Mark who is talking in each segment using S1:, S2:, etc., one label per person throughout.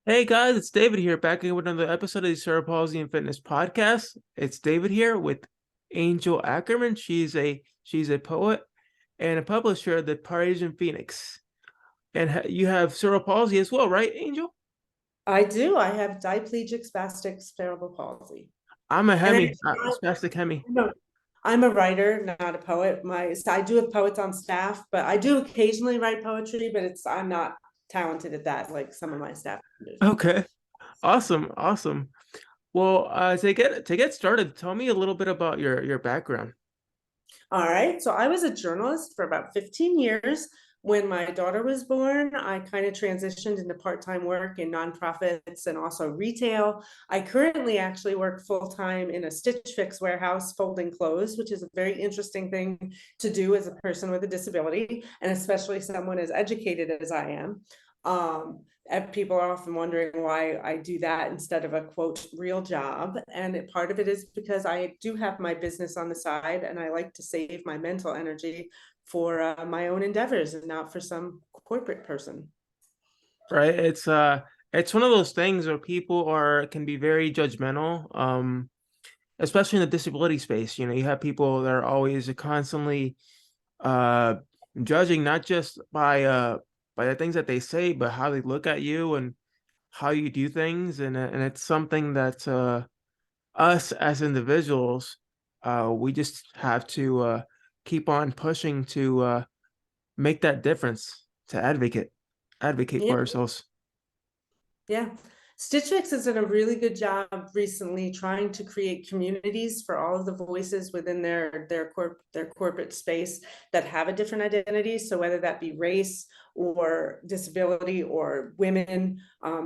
S1: Hey guys, it's David here, back again with another episode of the Cerebral Palsy and Fitness podcast. It's David here with Angel Ackerman. She's a poet and a publisher of the Parisian Phoenix. And you have cerebral palsy as well, right, Angel?
S2: I do. I have diplegic spastic cerebral palsy.
S1: I'm a
S2: And
S1: Hemi, spastic Hemi.
S2: I'm a, I'm a writer, not a poet. I do have poets on staff, but I do occasionally write poetry, but I'm not talented at that like some of my staff members.
S1: Okay, awesome, awesome. Well, to get started, tell me a little bit about your background.
S2: All right. So I was a journalist for about 15 years. When my daughter was born, I kind of transitioned into part-time work in nonprofits and also retail. I currently actually work full-time in a Stitch Fix warehouse folding clothes, which is a very interesting thing to do as a person with a disability, and especially someone as educated as I am. And people are often wondering why I do that instead of a quote real job. And part of it is because I do have my business on the side and I like to save my mental energy for my own endeavors and not for some corporate person.
S1: Right? It's one of those things where people are can be very judgmental. Especially in the disability space. You have people that are always constantly uh judging not just by the things that they say, but how they look at you and how you do things. And it's something that us as individuals, we just have to keep on pushing to make that difference, to advocate
S2: Yeah.
S1: for ourselves.
S2: Yeah. Stitch Fix has done a really good job recently trying to create communities for all of the voices within their corporate space that have a different identity. So whether that be race or disability or women,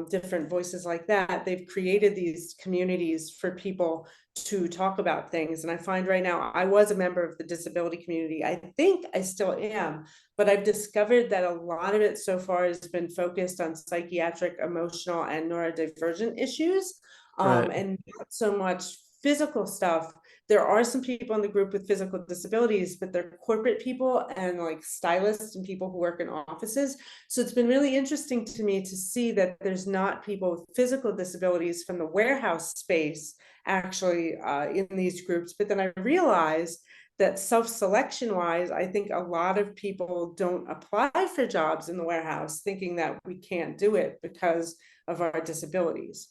S2: different voices like that, they've created these communities for people to talk about things. And I find right now, I was a member of the disability community. I think I still am, but I've discovered that a lot of it so far has been focused on psychiatric, emotional, and neurodivergent issues,
S1: Right.
S2: and not so much physical stuff. There are some people in the group with physical disabilities, but they're corporate people and like stylists and people who work in offices. So it's been really interesting to me to see that there's not people with physical disabilities from the warehouse space actually in these groups. But then I realized that self-selection wise, I think a lot of people don't apply for jobs in the warehouse thinking that we can't do it because of our disabilities.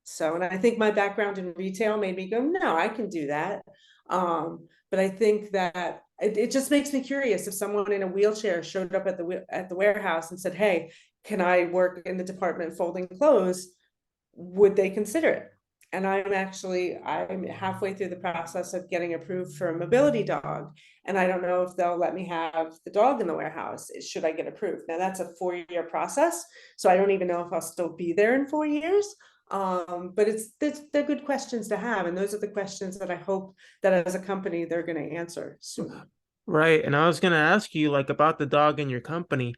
S2: So, and I think my background in retail made me go, no, I can do that. But I think that it just makes me curious if someone in a wheelchair showed up at the warehouse and said, hey, can I work in the department folding clothes? Would they consider it? And I'm halfway through the process of getting approved for a mobility dog. And I don't know if they'll let me have the dog in the warehouse. Should I get approved? Now that's a 4-year process. So I don't even know if I'll still be there in 4 years. But they're good questions to have. And those are the questions that I hope that as a company, they're going to answer soon.
S1: Right. And I was gonna ask you like about the dog in your company.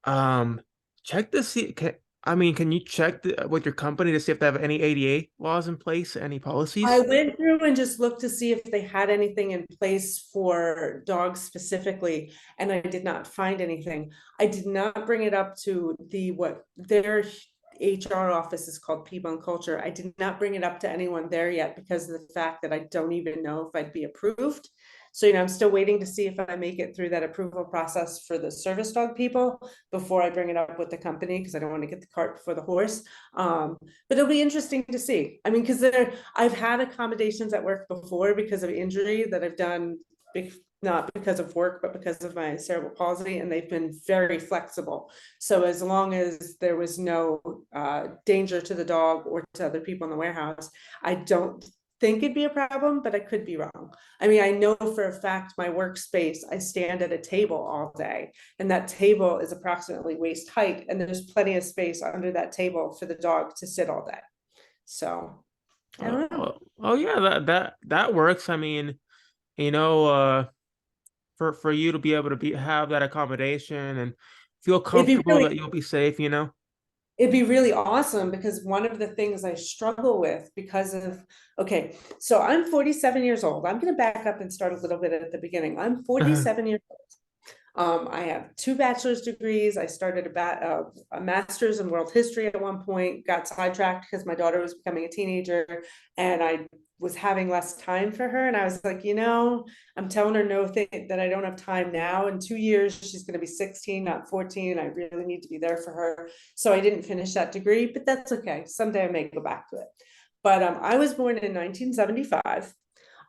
S1: Um, check to see. Can you check with your company to see if they have any ADA laws in place, any
S2: I
S1: policies?
S2: went through and just looked to see if they had anything in place for dogs specifically, and I did not find anything. I did not bring it up to what their HR office is called People and Culture. I did not bring it up to anyone there yet because of the fact that I don't even know if I'd be approved. So, I'm still waiting to see if I make it through that approval process for the service dog people before I bring it up with the company because I don't want to get the cart before the horse. But it'll be interesting to see. I mean, because I've had accommodations at work before because of injury that I've done, not because of work, but because of my cerebral palsy, and they've been very flexible. So as long as there was no danger to the dog or to other people in the warehouse, I don't think it'd be a problem, but I could be wrong. I mean, I know for a fact my workspace, I stand at a table all day, and that table is approximately waist height, and there's plenty of space under that table for the dog to sit all day. So I don't know.
S1: Oh yeah, that works. I mean, you know, for you to be able to be have that accommodation and feel
S2: It'd be
S1: comfortable
S2: really
S1: that you'll be safe.
S2: it'd be really awesome because one of the things I struggle with because of, okay, so I'm 47 years old. I'm going to back up and start a little bit at the beginning. I'm 47 years old. I have 2 bachelor's degrees. I started a master's in world history at one point, got sidetracked because my daughter was becoming a teenager and I was having less time for her. And I was like, I'm telling her no thing, that I don't have time now. In 2 years, she's going to be 16, not 14. I really need to be there for her. So I didn't finish that degree, but that's okay. Someday I may go back to it. But I was born in 1975.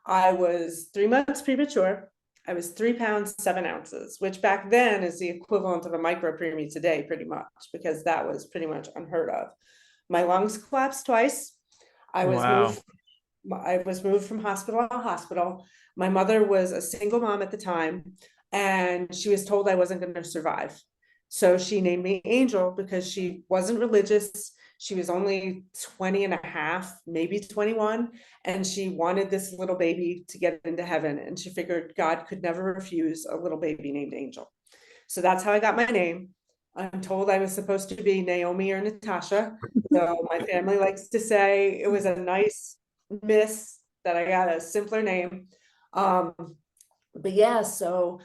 S2: I was 3 months premature. I was 3 pounds, 7 ounces, which back then is the equivalent of a micropreemie today, pretty much, because that was pretty much unheard of. My lungs collapsed twice. I was
S1: Wow.
S2: moved. I was moved from hospital to hospital. My mother was a single mom at the time, and she was told I wasn't going to survive. So she named me Angel because she wasn't religious. She was only 20 and a half, maybe 21. And she wanted this little baby to get into heaven. And she figured God could never refuse a little baby named Angel. So that's how I got my name. I'm told I was supposed to be Naomi or Natasha. So my family likes to say it was a nice miss that I got a simpler name. But yeah, so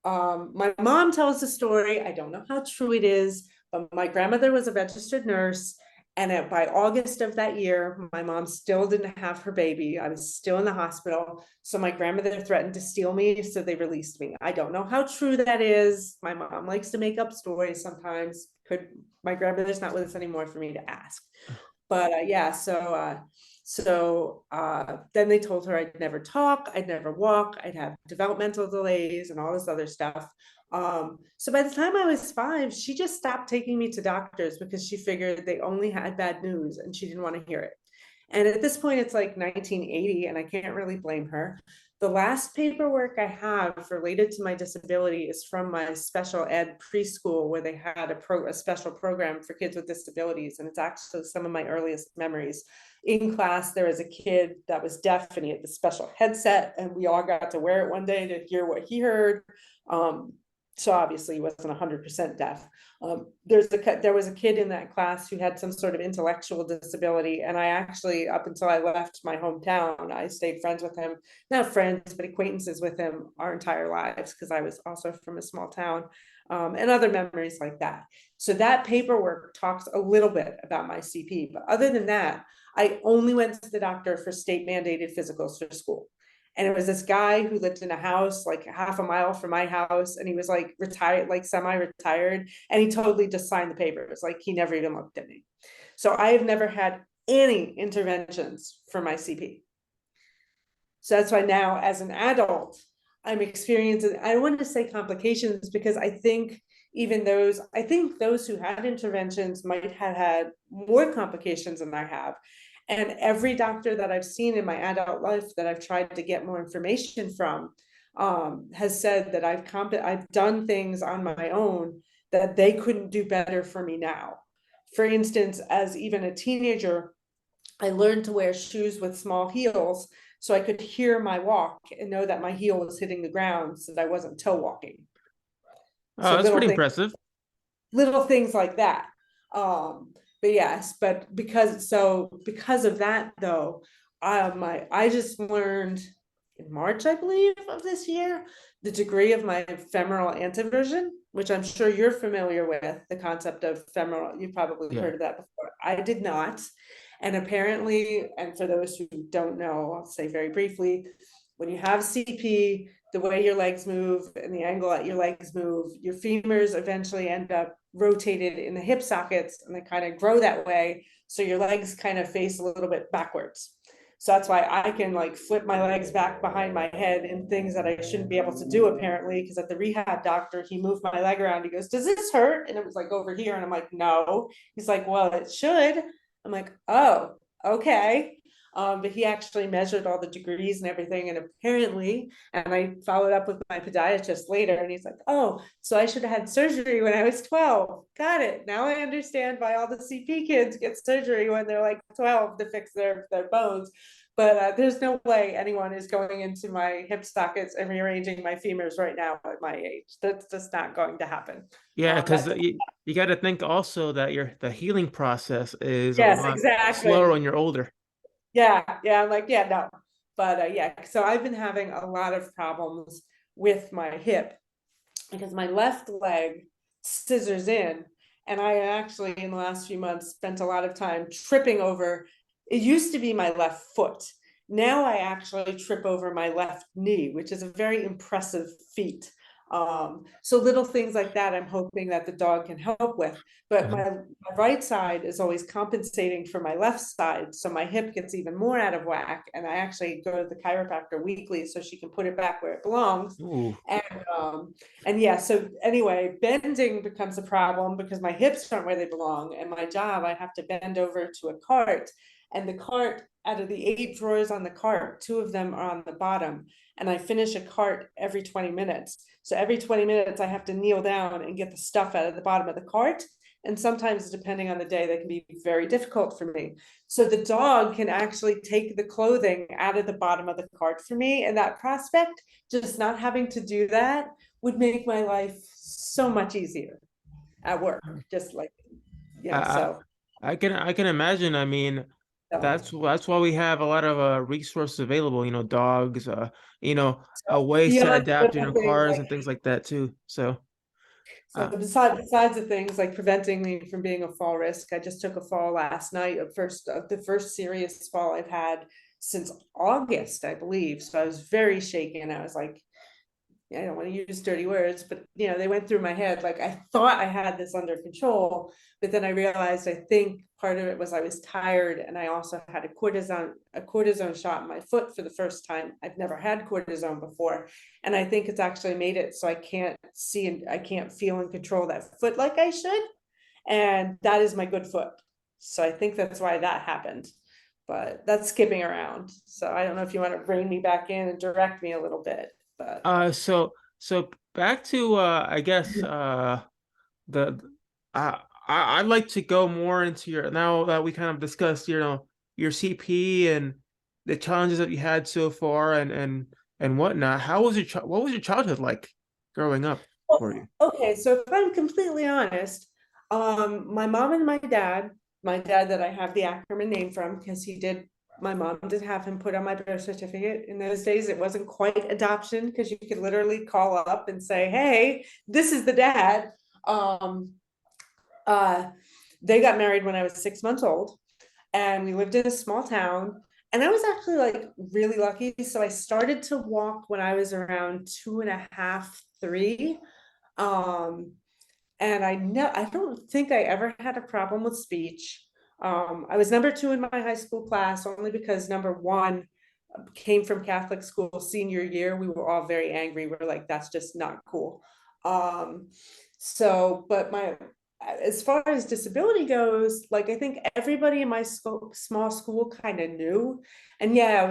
S2: my mom tells the story. I don't know how true it is, but my grandmother was a registered nurse. And by August of that year, my mom still didn't have her baby. I was still in the hospital. So my grandmother threatened to steal me. So they released me. I don't know how true that is. My mom likes to make up stories sometimes. My grandmother's not with us anymore for me to ask. But yeah, then they told her I'd never talk, I'd never walk, I'd have developmental delays and all this other stuff. So by the time I was 5, she just stopped taking me to doctors because she figured they only had bad news and she didn't want to hear it. And at this point, it's like 1980, and I can't really blame her. The last paperwork I have related to my disability is from my special ed preschool, where they had a special program for kids with disabilities. And it's actually some of my earliest memories. In class, there was a kid that was deaf and he had the special headset, and we all got to wear it one day to hear what he heard. So obviously he wasn't 100% deaf. There was a kid in that class who had some sort of intellectual disability, and I actually, up until I left my hometown, I stayed friends with him, not friends, but acquaintances with him our entire lives, because I was also from a small town, and other memories like that. So that paperwork talks a little bit about my CP, but other than that, I only went to the doctor for state mandated physicals for school. And it was this guy who lived in a house like half a mile from my house, and he was like retired, like semi-retired, and he totally just signed the papers. Like he never even looked at me. So I have never had any interventions for my CP. So that's why now, as an adult, I'm experiencing, I don't want to say complications, because I think those who had interventions might have had more complications than I have. And every doctor that I've seen in my adult life that I've tried to get more information from has said that I've done things on my own that they couldn't do better for me now. For instance, as even a teenager, I learned to wear shoes with small heels so I could hear my walk and know that my heel was hitting the ground so that I wasn't toe walking.
S1: Oh,
S2: So
S1: that's pretty impressive.
S2: little things like that. But yes, because of that though, I just learned in March, I believe, of this year, the degree of my femoral anteversion, which I'm sure you're familiar with, the concept of femoral. You've probably
S1: Yeah.
S2: heard of that before. I did not. And apparently, and for those who don't know, I'll say very briefly, when you have CP, the way your legs move and the angle that your legs move, your femurs eventually end up rotated in the hip sockets, and they kind of grow that way. So your legs kind of face a little bit backwards. So that's why I can like flip my legs back behind my head and things that I shouldn't be able to do, apparently, because at the rehab doctor, he moved my leg around. He goes, "Does this hurt?" And it was like over here. And I'm like, "No." He's like, "Well, it should." I'm like, "Oh, okay." But he actually measured all the degrees and everything. And apparently, and I followed up with my podiatrist later, and he's like, "Oh, so I should have had surgery when I was 12. Got it. Now I understand why all the CP kids get surgery when they're like 12 to fix their bones." But there's no way anyone is going into my hip sockets and rearranging my femurs right now at my age. That's just not going to happen.
S1: Yeah, because
S2: That
S1: you got to think also that the healing process is a
S2: Yes,
S1: lot slower
S2: exactly.
S1: when you're older.
S2: Yeah, I'm like, yeah, no. But yeah, so I've been having a lot of problems with my hip. because my left leg scissors in, and I actually in the last few months spent a lot of time tripping over. It used to be my left foot. Now I actually trip over my left knee, which is a very impressive feat. So little things like that, I'm hoping that the dog can help with. But
S1: Uh-huh.
S2: my right side is always compensating for my left side, so my hip gets even more out of whack. And I actually go to the chiropractor weekly so she can put it back where it belongs.
S1: Ooh.
S2: And yeah, so anyway, bending becomes a problem because my hips aren't where they belong. And my job, I have to bend over to a cart. And the cart, out of the 8 drawers on the cart, 2 of them are on the bottom. And I finish a cart every 20 minutes. So every 20 minutes, I have to kneel down and get the stuff out of the bottom of the cart. And sometimes, depending on the day, that can be very difficult for me. So the dog can actually take the clothing out of the bottom of the cart for me. And that prospect, just not having to do that, would make my life so much easier at work. Just like,
S1: I, I
S2: so.
S1: I can imagine. I mean,
S2: So,
S1: that's why we have a lot of resources available, dogs, ways to
S2: beyond
S1: adapt,
S2: little things
S1: cars
S2: like,
S1: and things like that too. So
S2: so
S1: uh,
S2: besides the things like preventing me from being a fall risk, I just took a fall last night, the first serious fall I've had since August, I believe. So I was very shaken. I was like, I don't want to use dirty words, but they went through my head. Like, I thought I had this under control, but then I realized, I think part of it was I was tired, and I also had a cortisone shot in my foot for the first time. I've never had cortisone before, and I think it's actually made it so I can't see and I can't feel and control that foot like I should, and that is my good foot. So I think that's why that happened. But that's skipping around. So I don't know if you want to bring me back in and direct me a little bit, but
S1: so back to I guess the I'd like to go more into your now that we kind of discussed, your CP and the challenges that you had so far and whatnot. What was your childhood like growing up for you?
S2: okay, so if I'm completely honest, my mom and my dad that I have the Ackerman name from, because my mom did have him put on my birth certificate. In those days, it wasn't quite adoption because you could literally call up and say, hey, this is the dad. Um, uh, they got married when I was 6 months old, and we lived in a small town. And I was actually like really lucky. So I started to walk when I was around 2.5, 3. Um, and I don't think I ever had a problem with speech. I was number 2 in my high school class only because number 1 came from Catholic school senior year. We were all very angry. We're like, that's just not cool. Um, but as far as disability goes, like, I think everybody in my small school kind of knew. And yeah,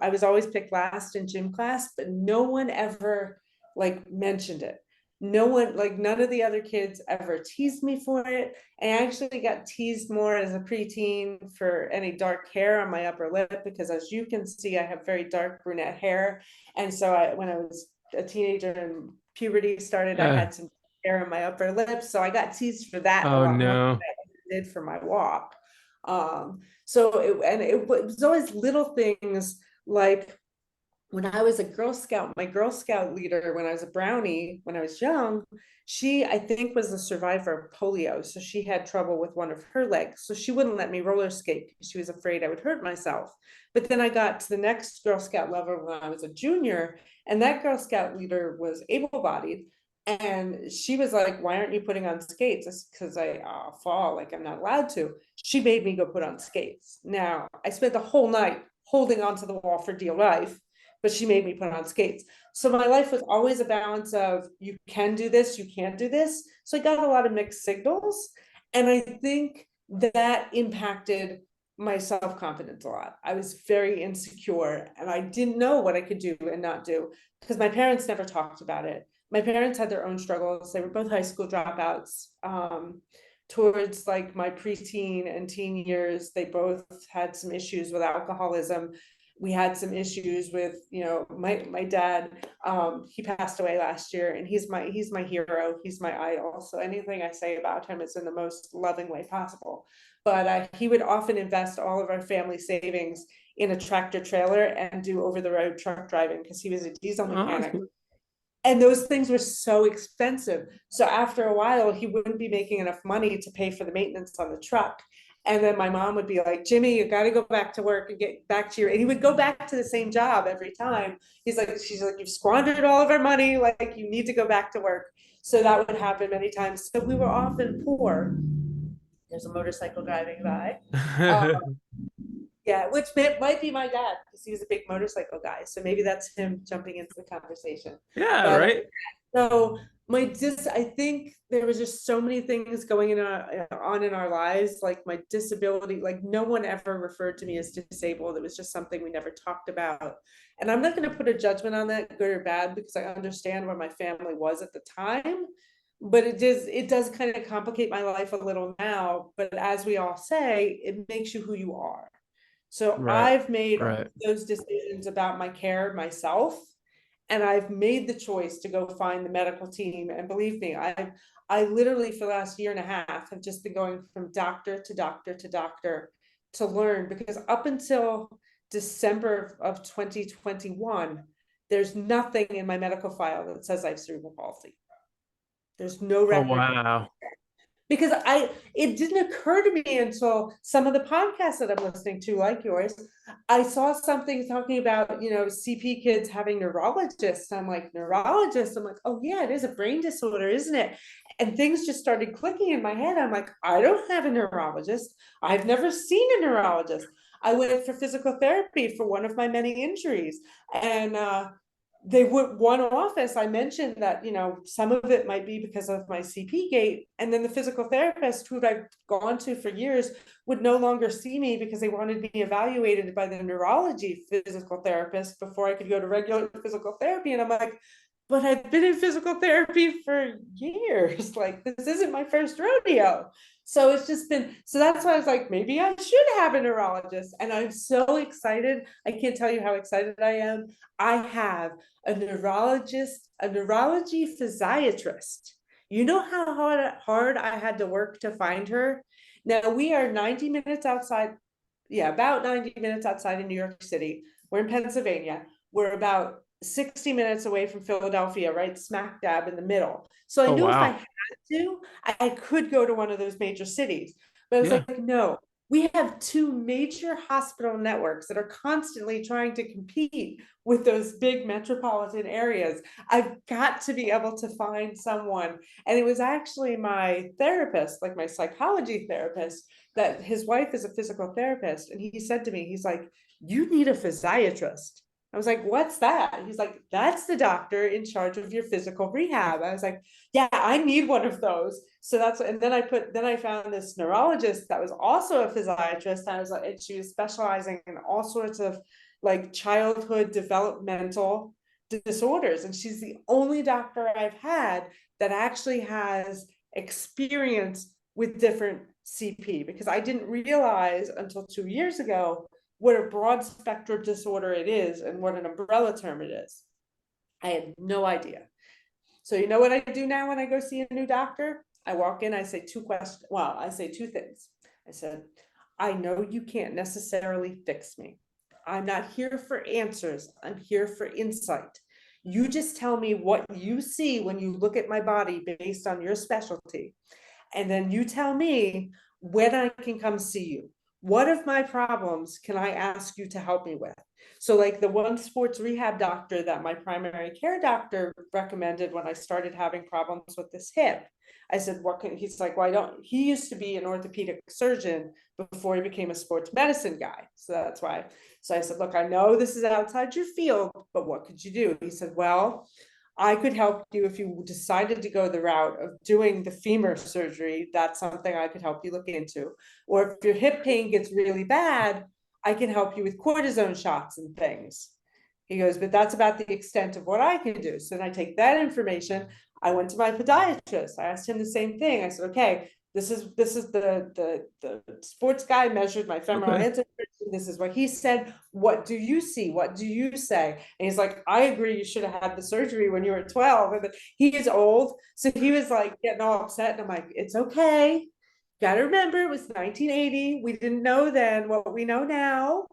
S2: I was always picked last in gym class, but no one ever like mentioned it. No one, like, none of the other kids ever teased me for it. I actually got teased more as a preteen for any dark hair on my upper lip, because as you can see, I have very dark brunette hair. And so when I was a teenager and puberty started, I
S1: Uh,
S2: had some hair on my upper lip. So I got teased for that a
S1: oh
S2: lot more than
S1: no.
S2: I did for my walk. It was always little things like, when I was a Girl Scout, my Girl Scout leader, when I was a brownie, when I was young, she, I think, was a survivor of polio. So she had trouble with one of her legs. So she wouldn't let me roller skate because she was afraid I would hurt myself. But then I got to the next Girl Scout level when I was a junior, and that Girl Scout leader was able bodied. And she was like, why aren't you putting on skates? Because I fall, like I'm not allowed to. She made me go put on skates. Now, I spent the whole night holding onto the wall for dear life, but she made me put on skates. So my life was always a balance of, you can do this, you can't do this. So I got a lot of mixed signals. And I think that impacted my self-confidence a lot. I was very insecure, and I didn't know what I could do and not do because my parents never talked about it. My parents had their own struggles. They were both high school dropouts. Towards like my preteen and teen years, they both had some issues with alcoholism. We had some issues with, my dad. He passed away last year, and he's my hero. He's my idol. So anything I say about him is in the most loving way possible. But he would often invest all of our family savings in a tractor trailer and do over the road truck driving because he was a diesel
S1: Oh, that's
S2: mechanic.
S1: cool.
S2: And those things were so expensive. So after a while, he wouldn't be making enough money to pay for the maintenance on the truck. And then my mom would be like, Jimmy, you got to go back to work and get back to your, and he would go back to the same job every time. She's like, you've squandered all of our money. Like, you need to go back to work. So that would happen many times. So we were often poor. There's a motorcycle driving by. Yeah, which might be my dad because he was a big motorcycle guy. So maybe that's him jumping into the conversation.
S1: Yeah,
S2: But
S1: right.
S2: so I think there was just so many things going on in our lives, like my disability, like no one ever referred to me as disabled. It was just something we never talked about. And I'm not going to put a judgment on that, good or bad, because I understand where my family was at the time. But it does kind of complicate my life a little now. But as we all say, it makes you who you are. So
S1: Right.
S2: I've made
S1: Right.
S2: those decisions about my care myself, and I've made the choice to go find the medical team. And believe me, I literally for the last year and a half have just been going from doctor to doctor to doctor to learn, because up until December of 2021, there's nothing in my medical file that says I have cerebral palsy. There's no
S1: Oh,
S2: record,
S1: wow.
S2: because it didn't occur to me until some of the podcasts that I'm listening to, like yours. I saw something talking about, CP kids having neurologists. I'm like, neurologists? I'm like, oh yeah, it is a brain disorder, isn't it? And things just started clicking in my head. I'm like, I don't have a neurologist. I've never seen a neurologist. I went for physical therapy for one of my many injuries. And they would one office, I mentioned that, some of it might be because of my CP gate. And then the physical therapist who I've gone to for years would no longer see me because they wanted me evaluated by the neurology physical therapist before I could go to regular physical therapy. And I'm like, but I've been in physical therapy for years. Like, this isn't my first rodeo. So it's just been, so that's why I was like, maybe I should have a neurologist. And I'm so excited. I can't tell you how excited I am. I have a neurologist, a neurology physiatrist. You know how hard I had to work to find her? Now we are 90 minutes outside. Yeah, about 90 minutes outside of New York City. We're in Pennsylvania. We're about 60 minutes away from Philadelphia, right smack dab in the middle. So I
S1: Oh,
S2: knew if I
S1: wow.
S2: had to, I could go to one of those major cities. But I was
S1: Yeah.
S2: like, no, we have two major hospital networks that are constantly trying to compete with those big metropolitan areas. I've got to be able to find someone. And it was actually my therapist, like my psychology therapist, that his wife is a physical therapist. And he said to me, he's like, you need a physiatrist. I was like, what's that? He's like, that's the doctor in charge of your physical rehab. I was like, yeah, I need one of those. So that's, and then I found this neurologist that was also a physiatrist. I was like, and she was specializing in all sorts of like childhood developmental disorders. And she's the only doctor I've had that actually has experience with different CP, because I didn't realize until 2 years ago what a broad spectrum disorder it is and what an umbrella term it is. I had no idea. So you know what I do now when I go see a new doctor? I walk in, I say two questions. Well, I say two things. I said, I know you can't necessarily fix me. I'm not here for answers. I'm here for insight. You just tell me what you see when you look at my body based on your specialty. And then you tell me when I can come see you. What of my problems can I ask you to help me with? So like the one sports rehab doctor that my primary care doctor recommended when I started having problems with this hip, I said, what can, he's like, well, I don't, he used to be an orthopedic surgeon before he became a sports medicine guy. So that's why. So I said, look, I know this is outside your field, but what could you do? He said, well, I could help you if you decided to go the route of doing the femur surgery. That's something I could help you look into. Or if your hip pain gets really bad, I can help you with cortisone shots and things. He goes, but that's about the extent of what I can do. So then I take that information. I went to my podiatrist. I asked him the same thing. I said, okay, this is the sports guy measured my femoral
S1: Okay.
S2: anteroom. This is what he said. What do you see? What do you say? And he's like, I agree. You should have had the surgery when you were 12. And he is old, so he was like getting all upset. And I'm like, it's okay. Got to remember, it was 1980. We didn't know then what we know now.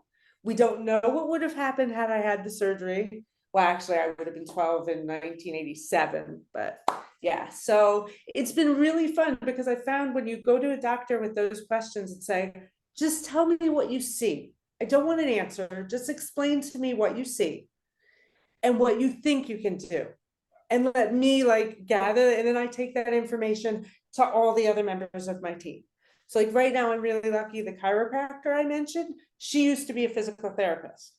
S2: We don't know what would have happened had I had the surgery. Well, actually, I would have been 12 in 1987, but yeah. So it's been really fun because I found when you go to a doctor with those questions and say, just tell me what you see. I don't want an answer. Just explain to me what you see and what you think you can do. And let me like gather, and then I take that information to all the other members of my team. So like right now, I'm really lucky. The chiropractor I mentioned, she used to be a physical therapist.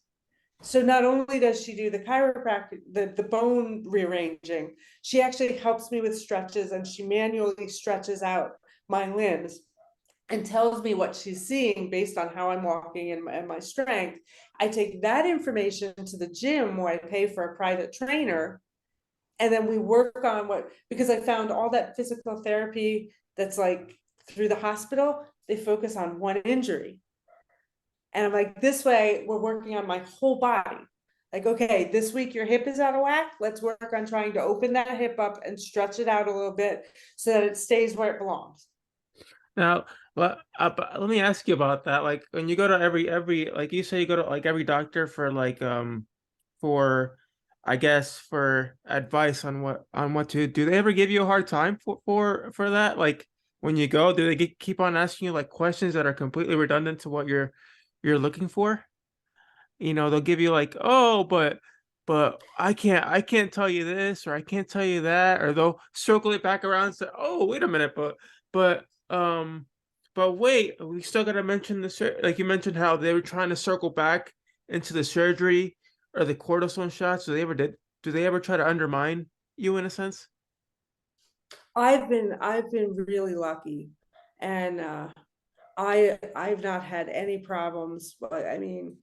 S2: So not only does she do the chiropractic, the bone rearranging, she actually helps me with stretches, and she manually stretches out my limbs and tells me what she's seeing based on how I'm walking and my strength. I take that information to the gym where I pay for a private trainer, and then we work on what, because I found all that physical therapy that's like through the hospital, they focus on one injury. And I'm like, this way we're working on my whole body. Like, okay, this week your hip is out of whack. Let's work on trying to open that hip up and stretch it out a little bit so that it stays where it belongs.
S1: Now, but let me ask you about that. Like when you go to every like you say you go to like every doctor for like for I guess for advice on what to do. They ever give you a hard time for that? Like when you go, do they keep on asking you like questions that are completely redundant to what you're looking for? You know, they'll give you like, oh, but I can't tell you this or I can't tell you that, or they'll circle it back around and say, oh, wait a minute, but but wait, we still gotta mention like you mentioned how they were trying to circle back into the surgery or the cortisone shots. Do they ever try to undermine you in a sense?
S2: I've been really lucky, and I've not had any problems. But I mean,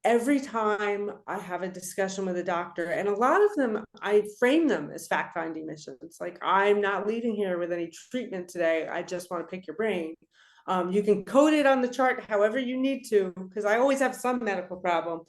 S2: every time I have a discussion with a doctor, and a lot of them, I frame them as fact finding missions. Like, I'm not leaving here with any treatment today. I just want to pick your brain. You can code it on the chart however you need to, because I always have some medical problem.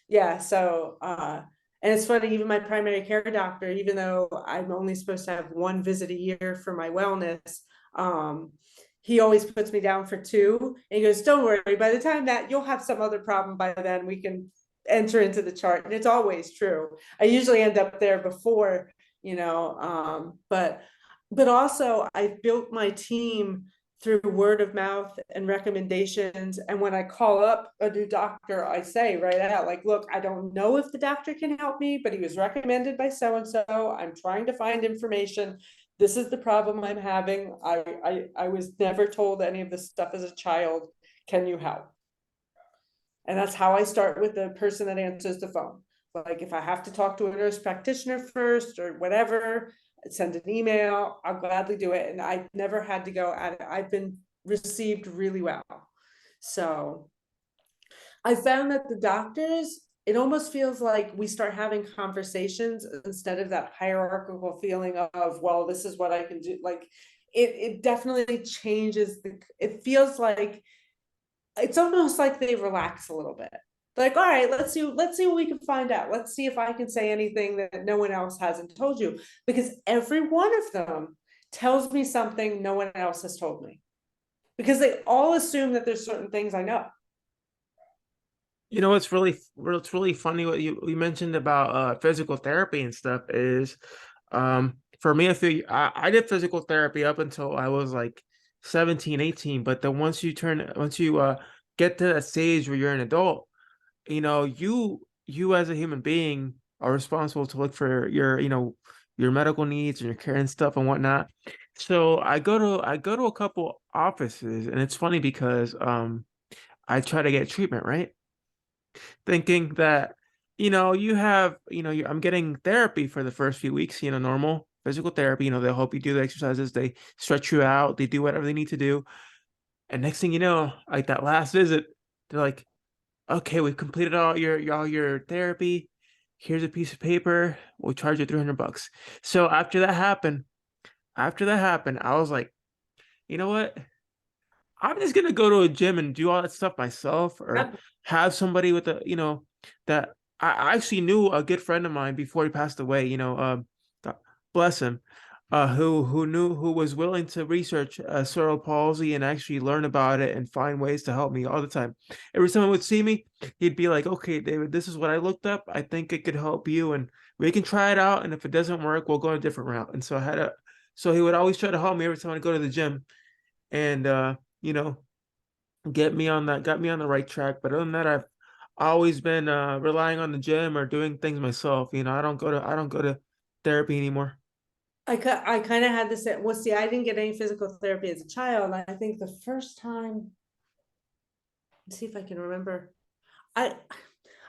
S2: Yeah, so, and it's funny, even my primary care doctor, even though I'm only supposed to have one visit a year for my wellness, um, he always puts me down for two. And he goes, don't worry, by the time that you'll have some other problem by then, we can enter into the chart. And it's always true. I usually end up there before, but also I've built my team through word of mouth and recommendations. And when I call up a new doctor, I say right out, like, look, I don't know if the doctor can help me, but he was recommended by so-and-so. I'm trying to find information. This is the problem I'm having. I was never told any of this stuff as a child. Can you help? And that's how I start with the person that answers the phone. Like, if I have to talk to a nurse practitioner first or whatever, send an email, I'll gladly do it. And I never had to go at it. I've been received really well. So I found that the doctors, it almost feels like we start having conversations instead of that hierarchical feeling of, well, this is what I can do. Like, it definitely changes it feels like it's almost like they relax a little bit. Like, all right, let's see what we can find out. Let's see if I can say anything that no one else hasn't told you. Because every one of them tells me something no one else has told me. Because they all assume that there's certain things I know.
S1: You know what's really funny what you mentioned about physical therapy and stuff is for me I did physical therapy up until I was like 17, 18. But then once you get to that stage where you're an adult, you know, you as a human being are responsible to look for your medical needs and your care and stuff and whatnot. So I go to a couple offices, and it's funny because I try to get treatment, right? Thinking that, I'm getting therapy for the first few weeks, normal physical therapy. They'll help you do the exercises, they stretch you out, they do whatever they need to do. And next thing you know, like that last visit, they're like, okay, we've completed all your therapy. Here's a piece of paper. We'll charge you $300. So after that happened, I was like, you know what? I'm just gonna go to a gym and do all that stuff myself, or have somebody with that I actually knew a good friend of mine before he passed away. Bless him. who was willing to research cerebral palsy and actually learn about it and find ways to help me all the time. Every time he would see me, he'd be like, "Okay, David, this is what I looked up. I think it could help you, and we can try it out. And if it doesn't work, we'll go a different route." And so he would always try to help me every time I go to the gym, and you know, got me on the right track. But other than that, I've always been relying on the gym or doing things myself. I don't go to therapy anymore.
S2: I kind of had this. Well, see, I didn't get any physical therapy as a child. I think the first time, let's see if I can remember. I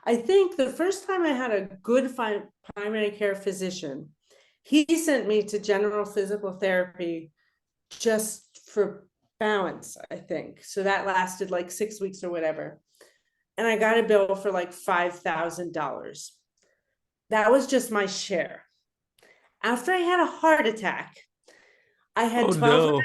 S2: I think the first time I had a good primary care physician, he sent me to general physical therapy just for balance, I think. So that lasted like 6 weeks or whatever. And I got a bill for like $5,000. That was just my share. After I had a heart attack, I had
S1: Oh no.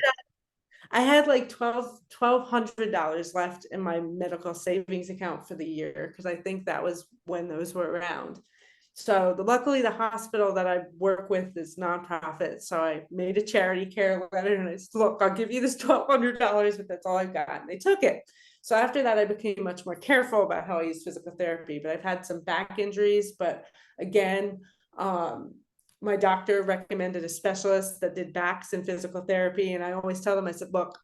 S2: I had like $1,200 left in my medical savings account for the year, because I think that was when those were around. So luckily the hospital that I work with is nonprofit. So I made a charity care letter and I said, look, I'll give you this $1,200, but that's all I've got. And they took it. So after that, I became much more careful about how I use physical therapy. But I've had some back injuries. But again, my doctor recommended a specialist that did backs and physical therapy. And I always tell them, I said, look,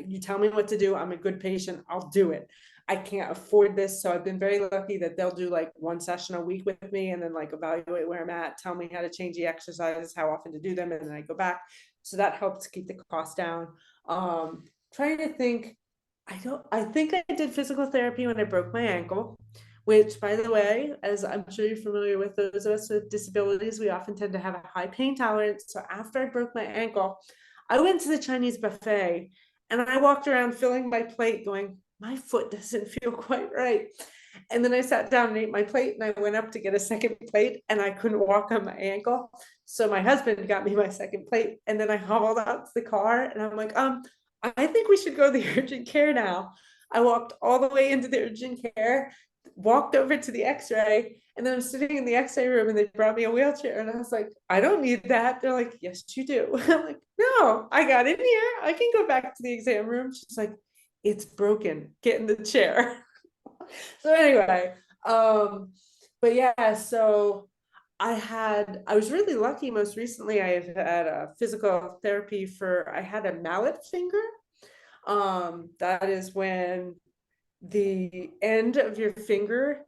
S2: you tell me what to do. I'm a good patient. I'll do it. I can't afford this. So I've been very lucky that they'll do like one session a week with me and then like evaluate where I'm at, tell me how to change the exercises, how often to do them. And then I go back. So that helps keep the cost down. Trying to think, I think I did physical therapy when I broke my ankle, which, by the way, as I'm sure you're familiar with, those of us with disabilities, we often tend to have a high pain tolerance. So after I broke my ankle, I went to the Chinese buffet and I walked around filling my plate going, my foot doesn't feel quite right. And then I sat down and ate my plate and I went up to get a second plate and I couldn't walk on my ankle. So my husband got me my second plate and then I hobbled out to the car and I'm like, I think we should go to the urgent care now. I walked all the way into the urgent care, walked over to the x-ray, and then I'm sitting in the x-ray room and they brought me a wheelchair and I was like, I don't need that. They're like, yes, you do. I'm like, no, I got in here. I can go back to the exam room. She's like, it's broken. Get in the chair. So anyway, but yeah, so I was really lucky. Most recently, I had a physical therapy I had a mallet finger. That is when the end of your finger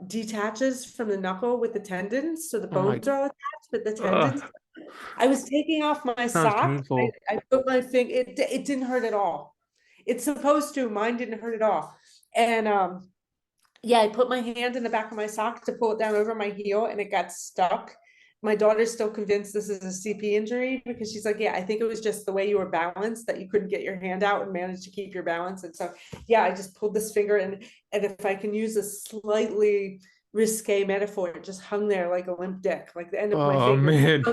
S2: detaches from the knuckle with the tendons. So the
S1: Oh my
S2: bones are all attached, but the tendons.
S1: uh
S2: I was taking off my
S1: sounds
S2: sock.
S1: painful.
S2: I put my finger, it didn't hurt at all. It's supposed to, mine didn't hurt at all. And yeah, I put my hand in the back of my sock to pull it down over my heel and it got stuck. My daughter's still convinced this is a CP injury because she's like, yeah, I think it was just the way you were balanced that you couldn't get your hand out and manage to keep your balance. And so, yeah, I just pulled this finger and if I can use a slightly risque metaphor, it just hung there like a limp dick, like the end of my
S1: Oh
S2: finger.
S1: man.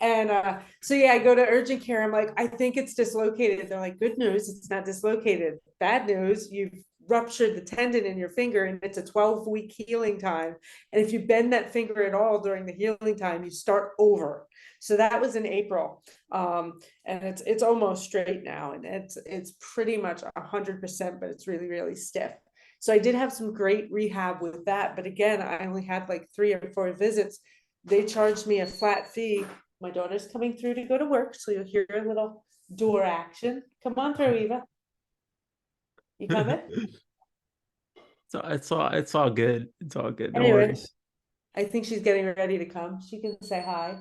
S2: And so yeah, I go to urgent care. I'm like, I think it's dislocated. They're like, good news, it's not dislocated. Bad news, you've ruptured the tendon in your finger and it's a 12-week healing time. And if you bend that finger at all during the healing time, you start over. So that was in April. And it's almost straight now. And it's pretty much 100%, but it's really, really stiff. So I did have some great rehab with that. But again, I only had like 3 or 4 visits. They charged me a flat fee. My daughter's coming through to go to work, so you'll hear a little door action. Come on through, Eva. You coming?
S1: So it's all good. It's all good. No
S2: Anyway,
S1: worries.
S2: I think she's getting ready to come. She can say hi.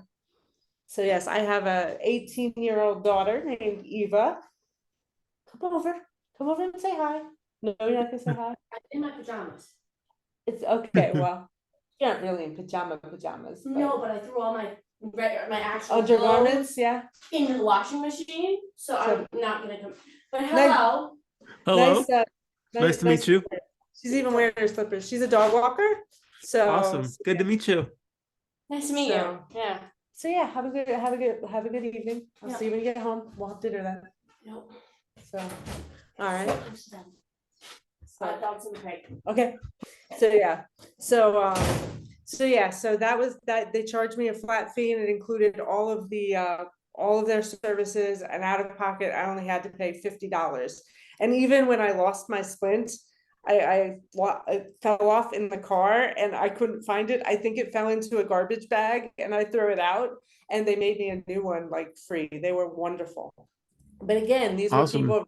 S2: So yes, I have a 18-year-old daughter named Eva. Come over. Come over and say hi. No, you're not gonna say hi.
S3: I'm in my pajamas.
S2: It's okay. Well, you're not really in pajamas.
S3: No, but I threw all my actual
S2: undergarments, yeah.
S3: into the washing machine, so I'm not gonna come. But
S2: Nice.
S3: hello.
S1: Hello.
S2: Nice,
S1: Nice to meet you.
S2: She's even wearing her slippers. She's a dog walker. So
S1: Awesome. Good to meet you.
S3: Nice to meet you. Yeah.
S2: So yeah, have a good evening. I'll
S3: Yeah.
S2: see you when you get home. We'll have dinner then.
S3: Nope.
S2: So, all right.
S3: Dogs in the crate.
S2: Okay. So yeah. So So yeah, so that was that. They charged me a flat fee, and it included all of their services. And out of pocket, I only had to pay $50. And even when I lost my splint, it fell off in the car, and I couldn't find it. I think it fell into a garbage bag, and I threw it out. And they made me a new one, like, free. They were wonderful. But again, these were
S1: Awesome.
S2: people,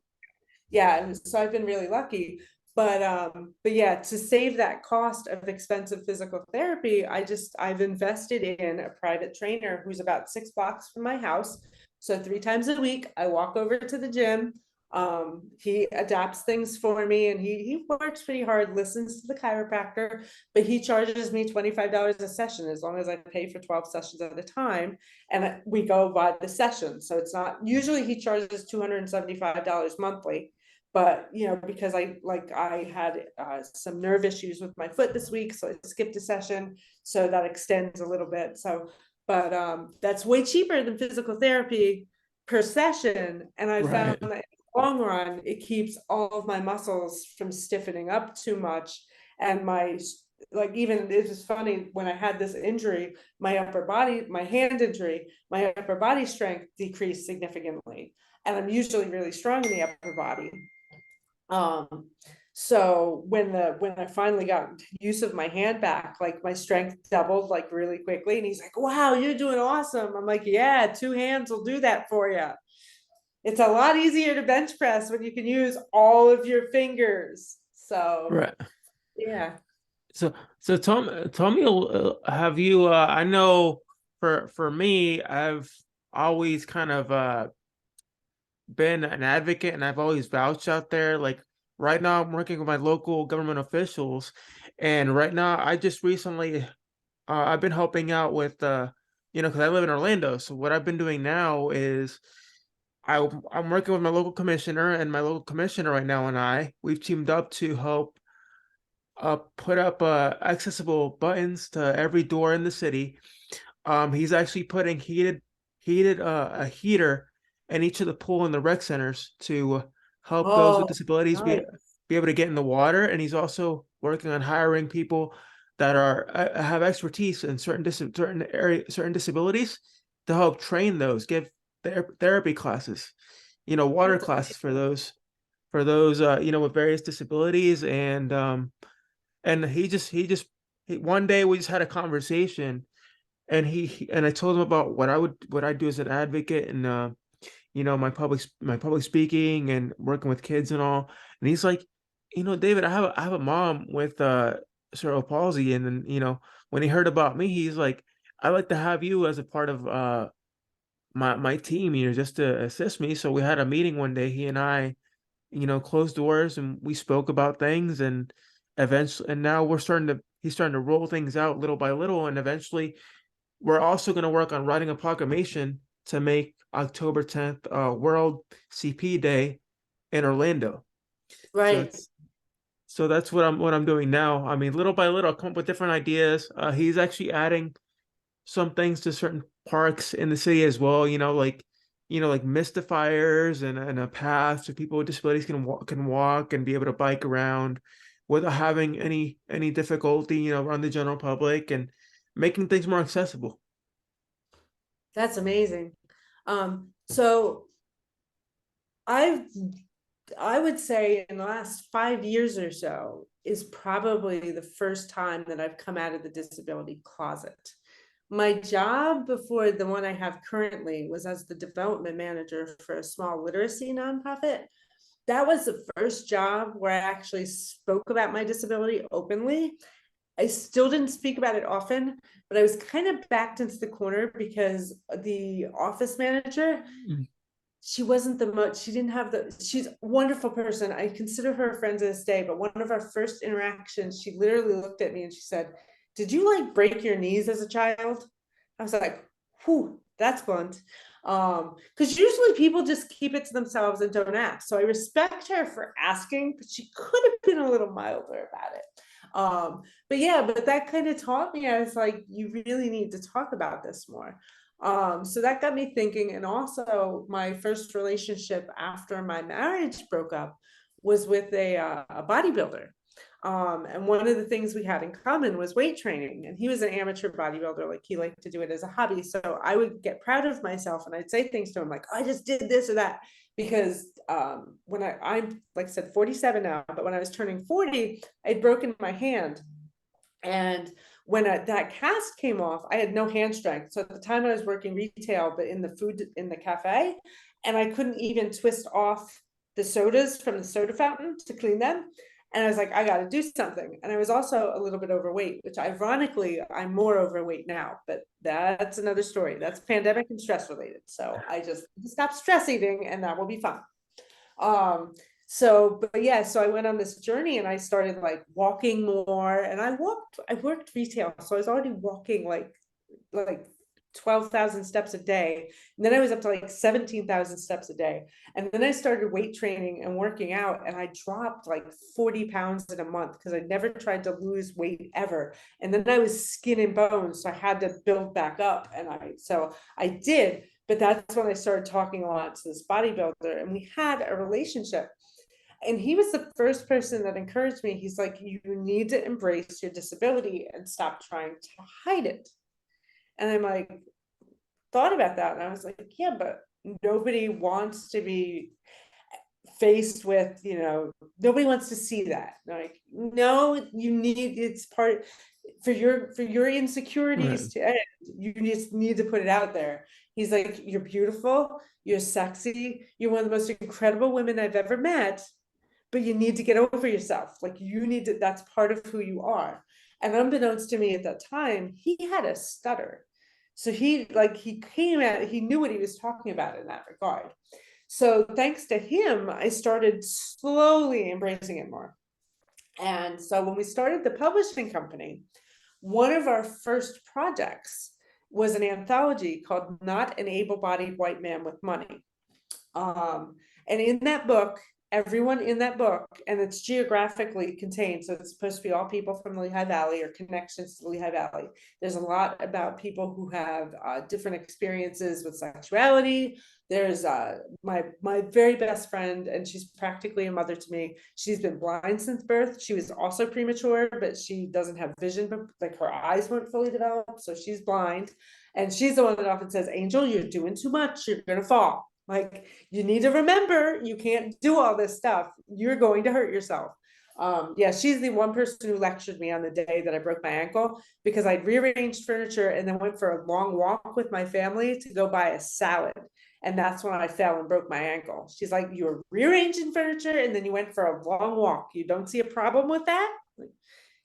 S2: yeah, and so I've been really lucky. But yeah, to save that cost of expensive physical therapy, I've invested in a private trainer who's about 6 blocks from my house. So 3 times a week, I walk over to the gym. He adapts things for me, and he works pretty hard, listens to the chiropractor, but he charges me $25 a session as long as I pay for 12 sessions at a time. And we go by the session. So it's not, usually he charges $275 monthly. But because I had some nerve issues with my foot this week, so I skipped a session, so that extends a little bit. So, but that's way cheaper than physical therapy per session. And I found
S1: Right.
S2: that in the long run, it keeps all of my muscles from stiffening up too much. And even it was funny, when I had this injury, my hand injury, my upper body strength decreased significantly. And I'm usually really strong in the upper body. So when I finally got use of my hand back, like, my strength doubled, like, really quickly. And he's like, wow, you're doing awesome. I'm like, yeah, 2 hands will do that for you. It's a lot easier to bench press when you can use all of your fingers. So
S1: Right.
S2: yeah.
S1: So tell me, have you, I know for me, I've always kind of been an advocate, and I've always vouched out there. Like, right now, I'm working with my local government officials, and right now, I just recently, I've been helping out with, because I live in Orlando. So what I've been doing now is I'm working with my local commissioner, and my local commissioner right now and we've teamed up to help put up accessible buttons to every door in the city. He's actually putting a heater in each of the pool and the rec centers to help those with
S2: Oh,
S1: disabilities
S2: nice.
S1: be able to get in the water. And he's also working on hiring people that are have expertise in certain disabilities to help train those, give therapy classes, water
S2: That's
S1: classes for
S2: amazing.
S1: those with various disabilities. And one day we just had a conversation, and and I told him about what I do as an advocate, and my public speaking and working with kids and all. And he's like, David, I have a mom with cerebral palsy. And then, when he heard about me, he's like, I'd like to have you as a part of my team, just to assist me. So we had a meeting one day, he and I, closed doors, and we spoke about things. And eventually, and now he's starting to roll things out little by little. And eventually we're also going to work on writing a proclamation to make October 10th World CP Day in Orlando. So
S2: Right.
S1: it's so that's what I'm doing now. I mean, little by little, I'll come up with different ideas. He's actually adding some things to certain parks in the city as well. Like mystifiers and a path so people with disabilities can walk and be able to bike around without having any difficulty. Around the general public, and making things more accessible.
S2: That's amazing. So I've I would say in the last 5 years or so is probably the first time that I've come out of the disability closet. My job before the one I have currently was as the development manager for a small literacy nonprofit. That was the first job where I actually spoke about my disability openly. I still didn't speak about it often, but I was kind of backed into the corner because the office manager,
S1: Mm.
S2: she wasn't she didn't have she's a wonderful person. I consider her a friend to this day, but one of our first interactions, she literally looked at me and she said, did you like break your knees as a child? I was like, whew, that's blunt. Because usually people just keep it to themselves and don't ask. So I respect her for asking, but she could have been a little milder about it. But yeah, but that kind of taught me, I was like, you really need to talk about this more. So that got me thinking. And also my first relationship after my marriage broke up was with a bodybuilder. And one of the things we had in common was weight training, and he was an amateur bodybuilder. Like, he liked to do it as a hobby. So I would get proud of myself, and I'd say things to him like, I just did this or that. Because when I'm, like I said, 47 now, but when I was turning 40, I'd broken my hand. And when that cast came off, I had no hand strength. So at the time I was working retail, but in the cafe, and I couldn't even twist off the sodas from the soda fountain to clean them. And I was like, I got to do something. And I was also a little bit overweight, which ironically, I'm more overweight now, but that's another story. That's pandemic and stress related. So I just stopped stress eating, and that will be fine. But yeah, so I went on this journey, and I started like walking more, and I worked retail. So I was already walking like 12,000 steps a day. And then I was up to like 17,000 steps a day. And then I started weight training and working out, and I dropped like 40 pounds in a month because I never tried to lose weight ever. And then I was skin and bones. So I had to build back up. And I did, but that's when I started talking a lot to this bodybuilder, and we had a relationship. And he was the first person that encouraged me. He's like, you need to embrace your disability and stop trying to hide it. And I'm like, thought about that. And I was like, yeah, but nobody wants to be faced with, nobody wants to see that. Like, no, it's part for your insecurities to end. You just need to put it out there. He's like, you're beautiful, you're sexy, you're one of the most incredible women I've ever met, but you need to get over yourself. Like, that's part of who you are. And unbeknownst to me at that time, he had a stutter. So he came out, he knew what he was talking about in that regard. So thanks to him, I started slowly embracing it more. And so when we started the publishing company, one of our first projects was an anthology called Not an Able-Bodied White Man with Money. And in that book, everyone in that book, and it's geographically contained, so it's supposed to be all people from the Lehigh Valley or connections to the Lehigh Valley. There's a lot about people who have different experiences with sexuality. There's my very best friend, and she's practically a mother to me. She's been blind since birth. She was also premature, but she doesn't have vision, but like her eyes weren't fully developed, so she's blind. And she's the one that often says, Angel, you're doing too much, you're gonna fall. Like, you need to remember, you can't do all this stuff. You're going to hurt yourself. Yeah, she's the one person who lectured me on the day that I broke my ankle, because I'd rearranged furniture and then went for a long walk with my family to go buy a salad. And that's when I fell and broke my ankle. She's like, you were rearranging furniture and then you went for a long walk. You don't see a problem with that? Like,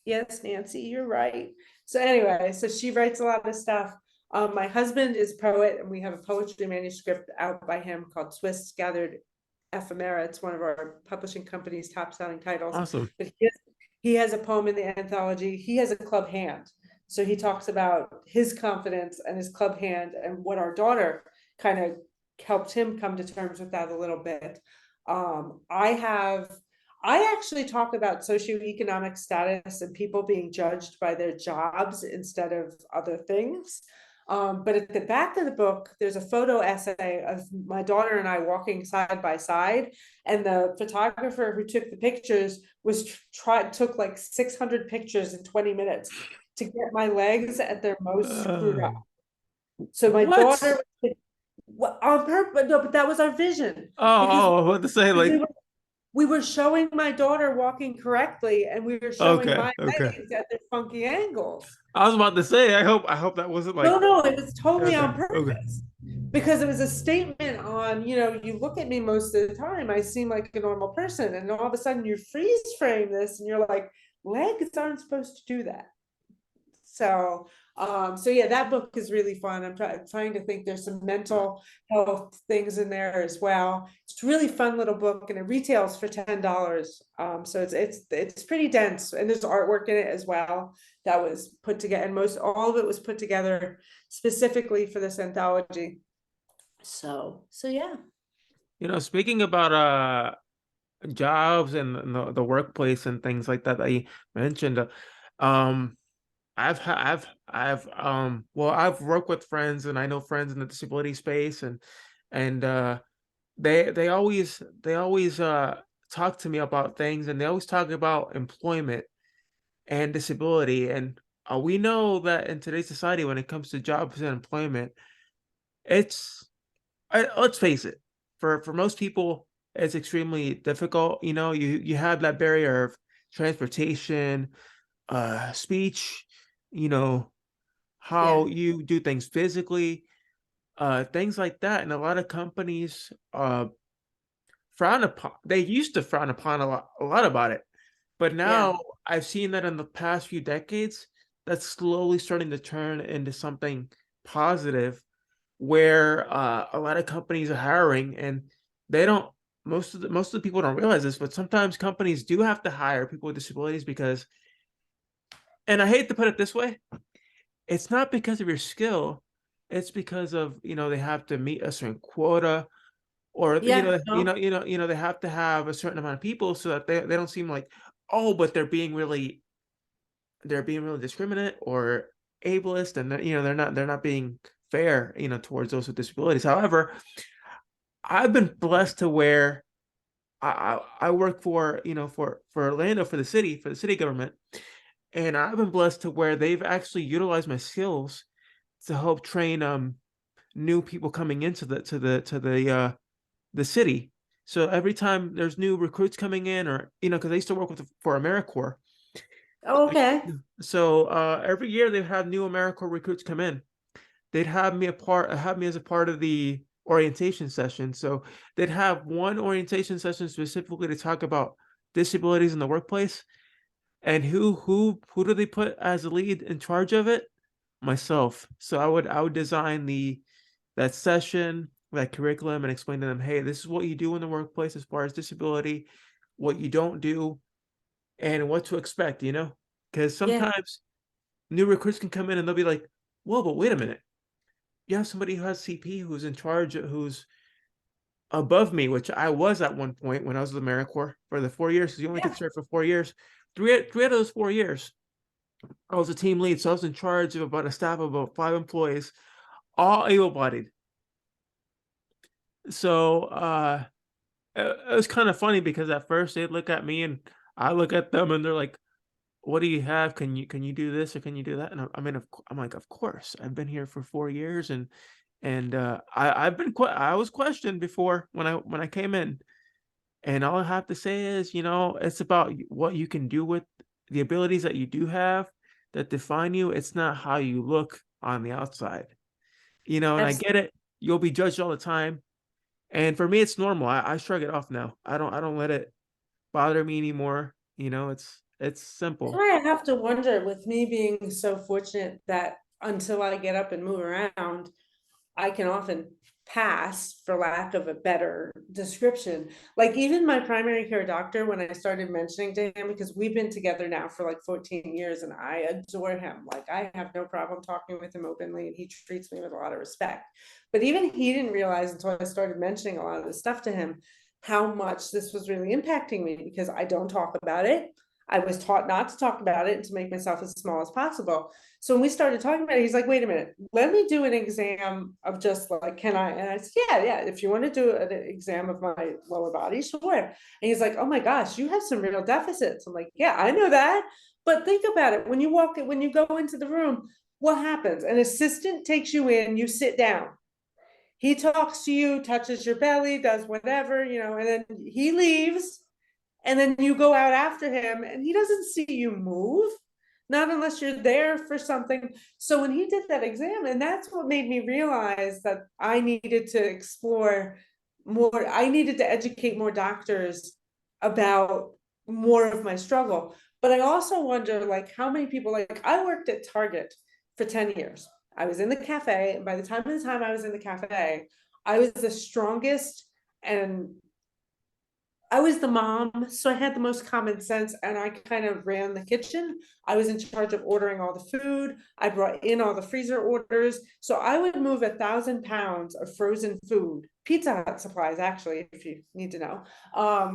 S2: yes, Nancy, you're right. So anyway, so she writes a lot of stuff. My husband is a poet, and we have a poetry manuscript out by him called Swiss Gathered Ephemera. It's one of our publishing company's top selling titles.
S1: Awesome.
S2: But he has a poem in the anthology. He has a club hand. So he talks about his confidence and his club hand, and what our daughter kind of helped him come to terms with that a little bit. I actually talk about socioeconomic status and people being judged by their jobs instead of other things. But at the back of the book, there's a photo essay of my daughter and I walking side by side. And the photographer who took the pictures took like 600 pictures in 20 minutes to get my legs at their most screwed up. So my daughter, on purpose, no, but that was our vision.
S1: What to say? Like,
S2: we were showing my daughter walking correctly, and we were showing my legs at their funky angles.
S1: I was about to say, I hope that wasn't like,
S2: no, it was totally on purpose. Because it was a statement on, you look at me most of the time, I seem like a normal person, and all of a sudden you freeze frame this and you're like, legs aren't supposed to do that. So yeah, that book is really fun. I'm trying to think, there's some mental health things in there as well. It's a really fun little book, and it retails for $10. So it's pretty dense, and there's artwork in it as well that was put together, and all of it was put together specifically for this anthology. So yeah.
S1: Speaking about jobs and the workplace and things like that you mentioned, I've worked with friends, and I know friends in the disability space, and they always talk to me about things, and they always talk about employment and disability. And we know that in today's society, when it comes to jobs and employment, it's let's face it, for most people, it's extremely difficult. You know, you have that barrier of transportation, speech, you know,
S2: Yeah,
S1: how you do things physically, things like that. And a lot of companies frown upon. They used to frown upon a lot about it, but
S2: yeah,
S1: now I've seen that in the past few decades, that's slowly starting to turn into something positive, where a lot of companies are hiring, and they don't. Most of the people don't realize this, but sometimes companies do have to hire people with disabilities because, and I hate to put it this way, it's not because of your skill, it's because of, you know, they have to meet a certain quota, or
S2: yeah, no,
S1: they have to have a certain amount of people so that they don't seem like, oh, but they're being really discriminate or ableist, and they're not being fair, you know, towards those with disabilities. However, I've been blessed to where I work for, for Orlando, for the city government, and I've been blessed to where they've actually utilized my skills to help train new people coming into the city. So every time there's new recruits coming in, or because I used to work for AmeriCorps.
S2: oh, okay,
S1: So every year they'd have new AmeriCorps recruits come in. They'd have me as a part of the orientation session. So they'd have one orientation session specifically to talk about disabilities in the workplace. And who do they put as the lead in charge of it? Myself. So I would design that session, that curriculum, and explain to them, hey, this is what you do in the workplace as far as disability, what you don't do, and what to expect, because
S2: yeah,
S1: sometimes new recruits can come in and they'll be like, whoa, but wait a minute. You have somebody who has CP, who's in charge, who's above me, which I was at one point when I was with AmeriCorps for the 4 years, because you only
S2: yeah.
S1: get served for 4 years. Three out of those 4 years, I was a team lead. So I was in charge of about a staff of about 5 employees, all able-bodied. So it was kind of funny because at first they'd look at me and I look at them and they're like, what do you have? Can you do this or can you do that? And I mean, I'm like, of course. I've been here for 4 years, and I was questioned before when I came in, and all I have to say is, it's about what you can do with the abilities that you do have that define you. It's not how you look on the outside, and I get it. You'll be judged all the time. And for me, it's normal. I shrug it off now. I don't let it bother me anymore. It's
S2: That's
S1: simple.
S2: why I have to wonder, with me being so fortunate that until I get up and move around, I can often pass, for lack of a better description. Like even my primary care doctor, when I started mentioning to him, because we've been together now for like 14 years and I adore him. Like I have no problem talking with him openly and he treats me with a lot of respect. But even he didn't realize until I started mentioning a lot of this stuff to him, how much this was really impacting me, because I don't talk about it. I was taught not to talk about it and to make myself as small as possible. So when we started talking about it, he's like, wait a minute, let me do an exam of just like, can I? And I said, yeah, if you want to do an exam of my lower body, sure. And he's like, oh my gosh, you have some real deficits. I'm like, yeah, I know that. But think about it. When you go into the room, what happens? An assistant takes you in, you sit down. He talks to you, touches your belly, does whatever, and then he leaves. And then you go out after him and he doesn't see you move, not unless you're there for something. So when he did that exam, and that's what made me realize that I needed to explore more, I needed to educate more doctors about more of my struggle. But I also wonder, like, how many people, like, I worked at Target for 10 years. I was in the cafe, and by the time I was in the cafe, I was the strongest, and I was the mom, so I had the most common sense, and I kind of ran the kitchen. I was in charge of ordering all the food. I brought in all the freezer orders. So I would move 1,000 pounds of frozen food, Pizza Hut supplies, actually, if you need to know,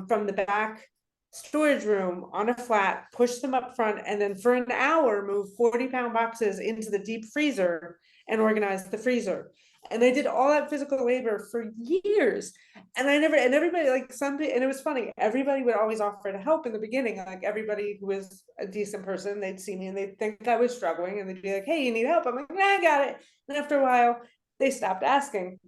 S2: from the back storage room on a flat, push them up front, and then for an hour, move 40-pound boxes into the deep freezer and organize the freezer. And I did all that physical labor for years. And everybody, like somebody, and it was funny, everybody would always offer to help in the beginning. Like everybody who was a decent person, they'd see me and they'd think I was struggling and they'd be like, hey, you need help? I'm like, nah, I got it. And after a while, they stopped asking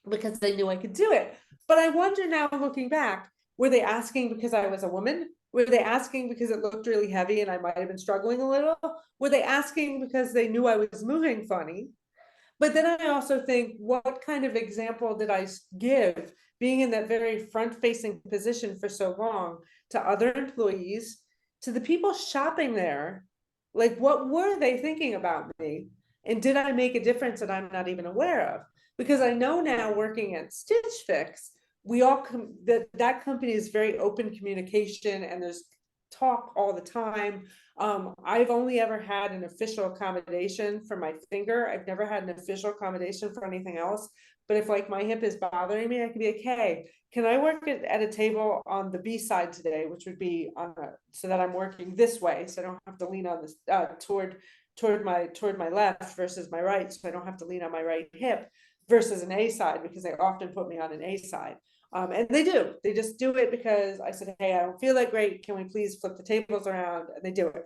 S2: because they knew I could do it. But I wonder now, looking back, were they asking because I was a woman? Were they asking because it looked really heavy and I might have been struggling a little? Were they asking because they knew I was moving funny? But then I also think, what kind of example did I give being in that very front-facing position for so long to other employees, to the people shopping there? Like, what were they thinking about me? And did I make a difference that I'm not even aware of? Because I know now, working at Stitch Fix, we all that company is very open communication and there's talk all the time. I've only ever had an official accommodation for my finger. I've never had an official accommodation for anything else. But if like my hip is bothering me, I can be like, hey, can I work at a table on the B side today, which would be on so that I'm working this way, so I don't have to lean on this toward my left versus my right, so I don't have to lean on my right hip, versus an A side, because they often put me on an A side. And they just do it because I said, hey, I don't feel that great. Can we please flip the tables around? And they do it.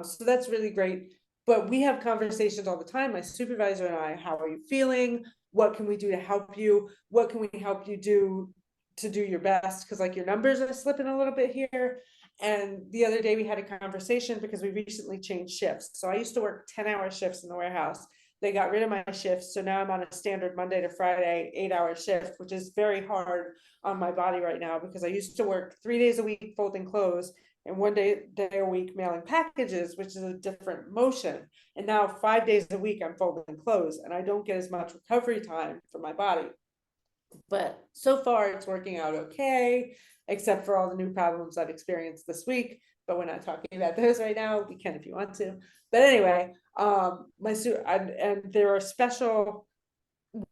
S2: So that's really great. But we have conversations all the time, my supervisor and I, how are you feeling? What can we do to help you? What can we help you do to do your best? Because like your numbers are slipping a little bit here. And the other day we had a conversation because we recently changed shifts. So I used to work 10-hour shifts in the warehouse. They got rid of my shifts. So now I'm on a standard Monday to Friday, 8-hour shift, which is very hard on my body right now because I used to work 3 days a week folding clothes and 1 day a week mailing packages, which is a different motion. And now 5 days a week I'm folding clothes and I don't get as much recovery time for my body. But so far it's working out okay, except for all the new problems I've experienced this week. But we're not talking about those right now. We can if you want to. But anyway, and there are special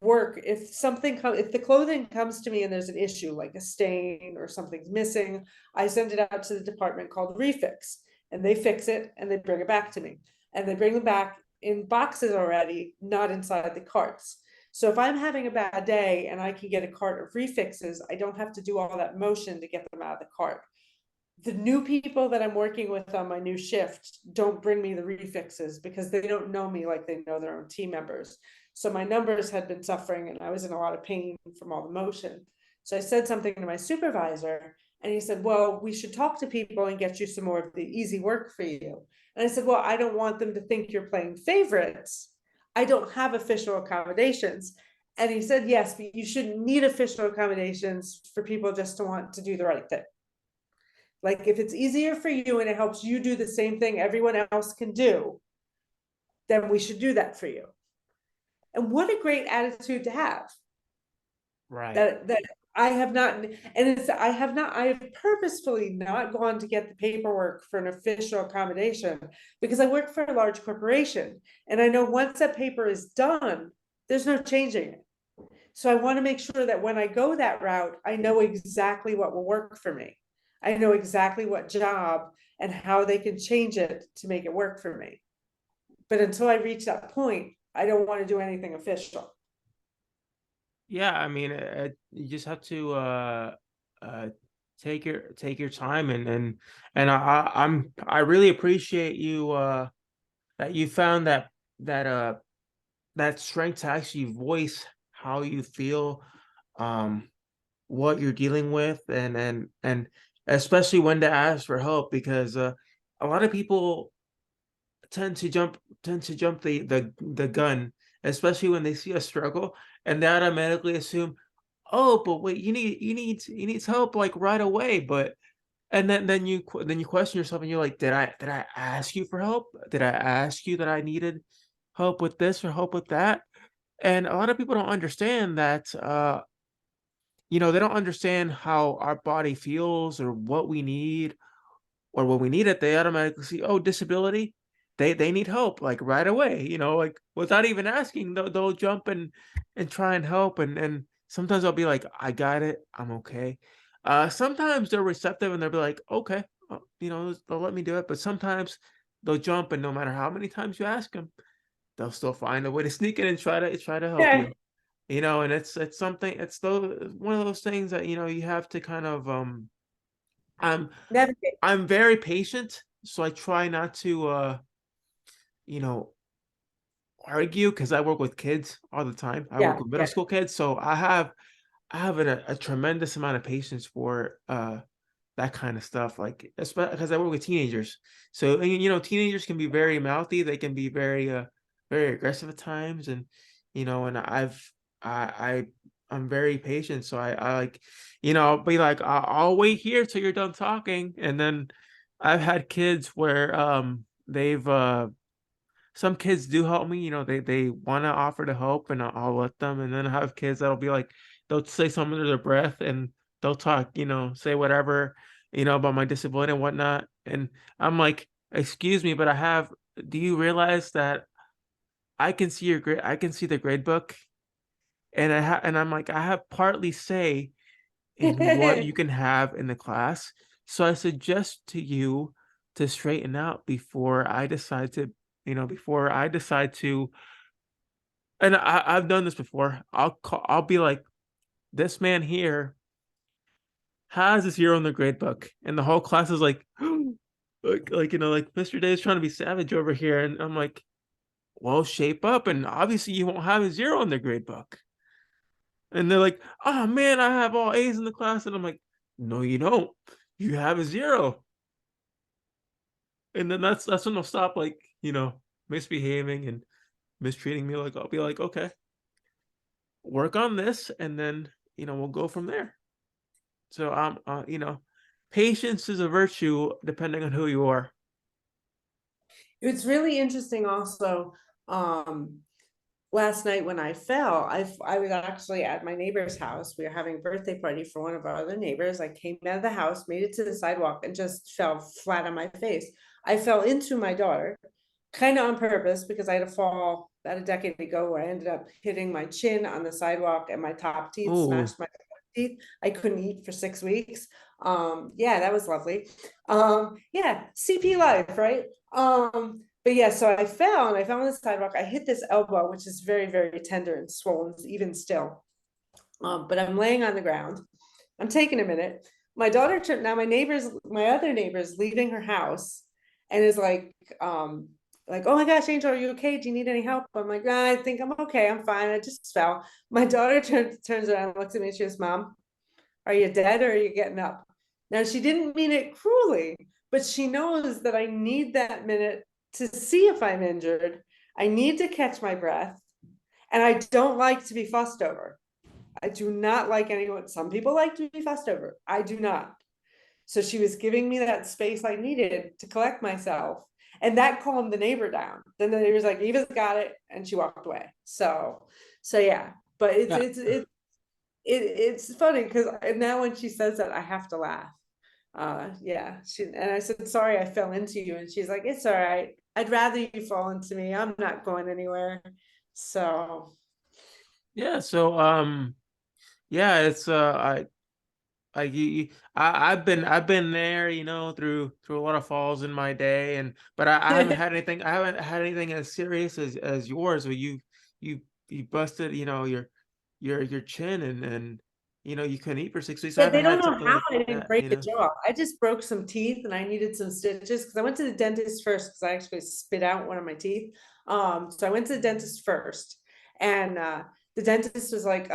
S2: work if the clothing comes to me and there's an issue like a stain or something's missing, I send it out to the department called Refix, and they fix it and they bring it back to me, and they bring them back in boxes already, not inside the carts. So if I'm having a bad day and I can get a cart of refixes, I don't have to do all that motion to get them out of the cart. The new people that I'm working with on my new shift don't bring me the refixes because they don't know me like they know their own team members. So my numbers had been suffering and I was in a lot of pain from all the motion. So I said something to my supervisor and he said, well, we should talk to people and get you some more of the easy work for you. And I said, well, I don't want them to think you're playing favorites. I don't have official accommodations. And he said, yes, but you shouldn't need official accommodations for people just to want to do the right thing. Like if it's easier for you and it helps you do the same thing everyone else can do, then we should do that for you. And what a great attitude to have.
S1: Right.
S2: That I have not, and I have purposefully not gone to get the paperwork for an official accommodation because I work for a large corporation. And I know once that paper is done, there's no changing it. So I want to make sure that when I go that route, I know exactly what will work for me. I know exactly what job and how they can change it to make it work for me. But until I reach that point, I don't want to do anything official.
S1: Yeah, I mean, you just have to take your time I really appreciate you that you found that that strength to actually voice how you feel, um, what you're dealing with, and especially when to ask for help because a lot of people tend to jump the gun, especially when they see a struggle, and they automatically assume, oh, but wait, you need help like right away. But and then you question yourself and you're like, did I ask you for help? Did I ask you that I needed help with this or help with that? And a lot of people don't understand that they don't understand how our body feels or what we need, or when we need it, they automatically see, oh, disability, they need help like right away, like without even asking, they'll jump and try and help, and sometimes I'll be like, I got it, I'm okay. Sometimes they're receptive and they'll be like, okay, they'll let me do it, but sometimes they'll jump, and no matter how many times you ask them, they'll still find a way to sneak in and try to help
S2: Yeah.
S1: you. And it's something, it's one of those things that, you have to kind of, I'm
S2: Navigate.
S1: I'm very patient, so I try not to, you know, argue, because I work with kids all the time. I work
S2: Yeah,
S1: with middle
S2: yeah.
S1: school kids, so I have a tremendous amount of patience for that kind of stuff, like, especially because I work with teenagers. So, and, teenagers can be very mouthy. They can be very aggressive at times, and and I I'm very patient. So I like, I'll be like, I'll wait here till you're done talking, and then I've had kids where they've some kids do help me. They want to offer to help, and I'll let them. And then I have kids that'll be like, they'll say something under their breath, and they'll talk, say whatever, about my disability and whatnot. And I'm like, excuse me, but do you realize that I can see your grade, I can see the grade book, and I'm like, I have partly say in what you can have in the class. So I suggest to you to straighten out before I decide to, and I've done this before. I'll be like, this man here has a 0 in the grade book, and the whole class is like, like Mr. Day is trying to be savage over here, and I'm like, well, shape up, and obviously you won't have a 0 in the grade book. And they're like, oh man, I have all A's in the class, and I'm like, no, you don't. You have a 0. And then that's when they'll stop, like, misbehaving and mistreating me. Like, I'll be like, okay, work on this, and then we'll go from there. So patience is a virtue depending on who you are.
S2: It's really interesting also, last night when I fell, I was actually at my neighbor's house. We were having a birthday party for one of our other neighbors. I came out of the house, made it to the sidewalk, and just fell flat on my face. I fell into my daughter, kind of on purpose, because I had a fall about a decade ago where I ended up hitting my chin on the sidewalk and my top teeth
S1: Oh,
S2: smashed my teeth. I couldn't eat for 6 weeks. Yeah, that was lovely. Yeah, CP life, right? But yeah, so I fell on the sidewalk. I hit this elbow, which is very, very tender and swollen, even still. But I'm laying on the ground. I'm taking a minute. My daughter turned, now my other neighbor's leaving her house and is like, oh my gosh, Angel, are you okay? Do you need any help? I'm like, I think I'm okay. I'm fine. I just fell. My daughter turns around and looks at me and she goes, Mom, are you dead or are you getting up? Now, she didn't mean it cruelly, but she knows that I need that minute to see if I'm injured. I need to catch my breath, and I don't like to be fussed over. I do not like anyone. Some people like to be fussed over. I do not. So she was giving me that space I needed to collect myself. And that calmed the neighbor down. Then the neighbor's like, Eva's got it. And she walked away. So yeah, but
S1: yeah.
S2: it's funny because now when she says that, I have to laugh. Yeah, and I said, sorry, I fell into you. And she's like, it's all right. I'd rather you fall into me. I'm not going anywhere. So
S1: Yeah. So yeah, it's I've been there, through a lot of falls in my day, but I haven't had anything. I haven't had anything as serious as yours, where you busted, your chin, and you couldn't eat for 6 weeks. I
S2: yeah, they
S1: haven't
S2: don't
S1: had
S2: know
S1: something
S2: how
S1: like
S2: I didn't
S1: that,
S2: break a jaw. I just broke some teeth and I needed some stitches because I went to the dentist first because I actually spit out one of my teeth. So I went to the dentist first, and the dentist was like,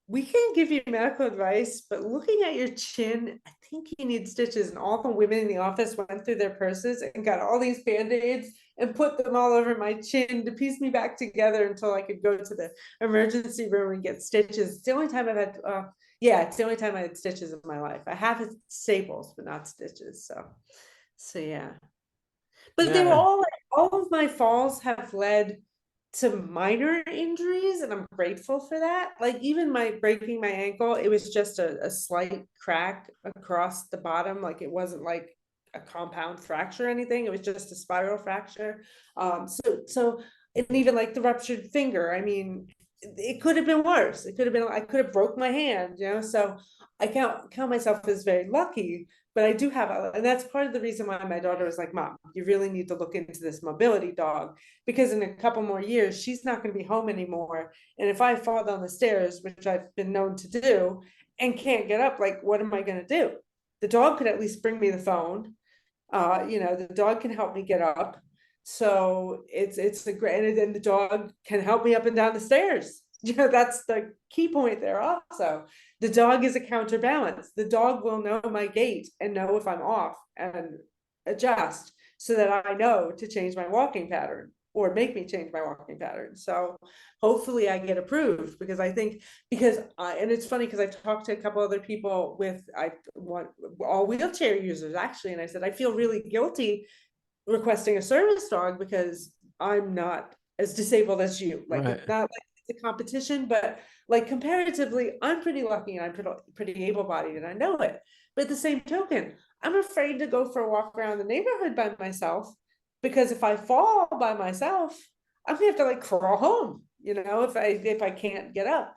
S2: we can give you medical advice, but looking at your chin, I think you need stitches. And all the women in the office went through their purses and got all these band-aids and put them all over my chin to piece me back together until I could go to the emergency room and get stitches. It's the only time I've had yeah, it's the only time I had stitches in my life. I have had staples, but not stitches. So yeah. But they were
S1: yeah.
S2: all of my falls have led to minor injuries, and I'm grateful for that. Like even my breaking my ankle, it was just a slight crack across the bottom. Like it wasn't like a compound fracture or anything. It was just a spiral fracture. So and even like the ruptured finger. I mean, it could have been worse. It could have been, I could have broke my hand, you know, so I count myself as very lucky, but I do have, and that's part of the reason why my daughter was like, Mom, you really need to look into this mobility dog, because in a couple more years, she's not going to be home anymore. And if I fall down the stairs, which I've been known to do, and can't get up, like, what am I going to do? The dog could at least bring me the phone. You know, the dog can help me get up. So it's a great, and the dog can help me up and down the stairs. You know, that's the key point there also. The dog is a counterbalance. The dog will know my gait and know if I'm off and adjust so that I know to change my walking pattern or make me change my walking pattern. So hopefully I get approved, because I think, and it's funny because I talked to a couple other people all wheelchair users actually, and I said, I feel really guilty requesting a service dog because I'm not as disabled as you. Like,
S1: Right.
S2: it's not like it's a competition, but like comparatively, I'm pretty lucky and I'm pretty able-bodied and I know it. But at the same token, I'm afraid to go for a walk around the neighborhood by myself, because if I fall by myself, I'm gonna have to like crawl home, you know, if I can't get up.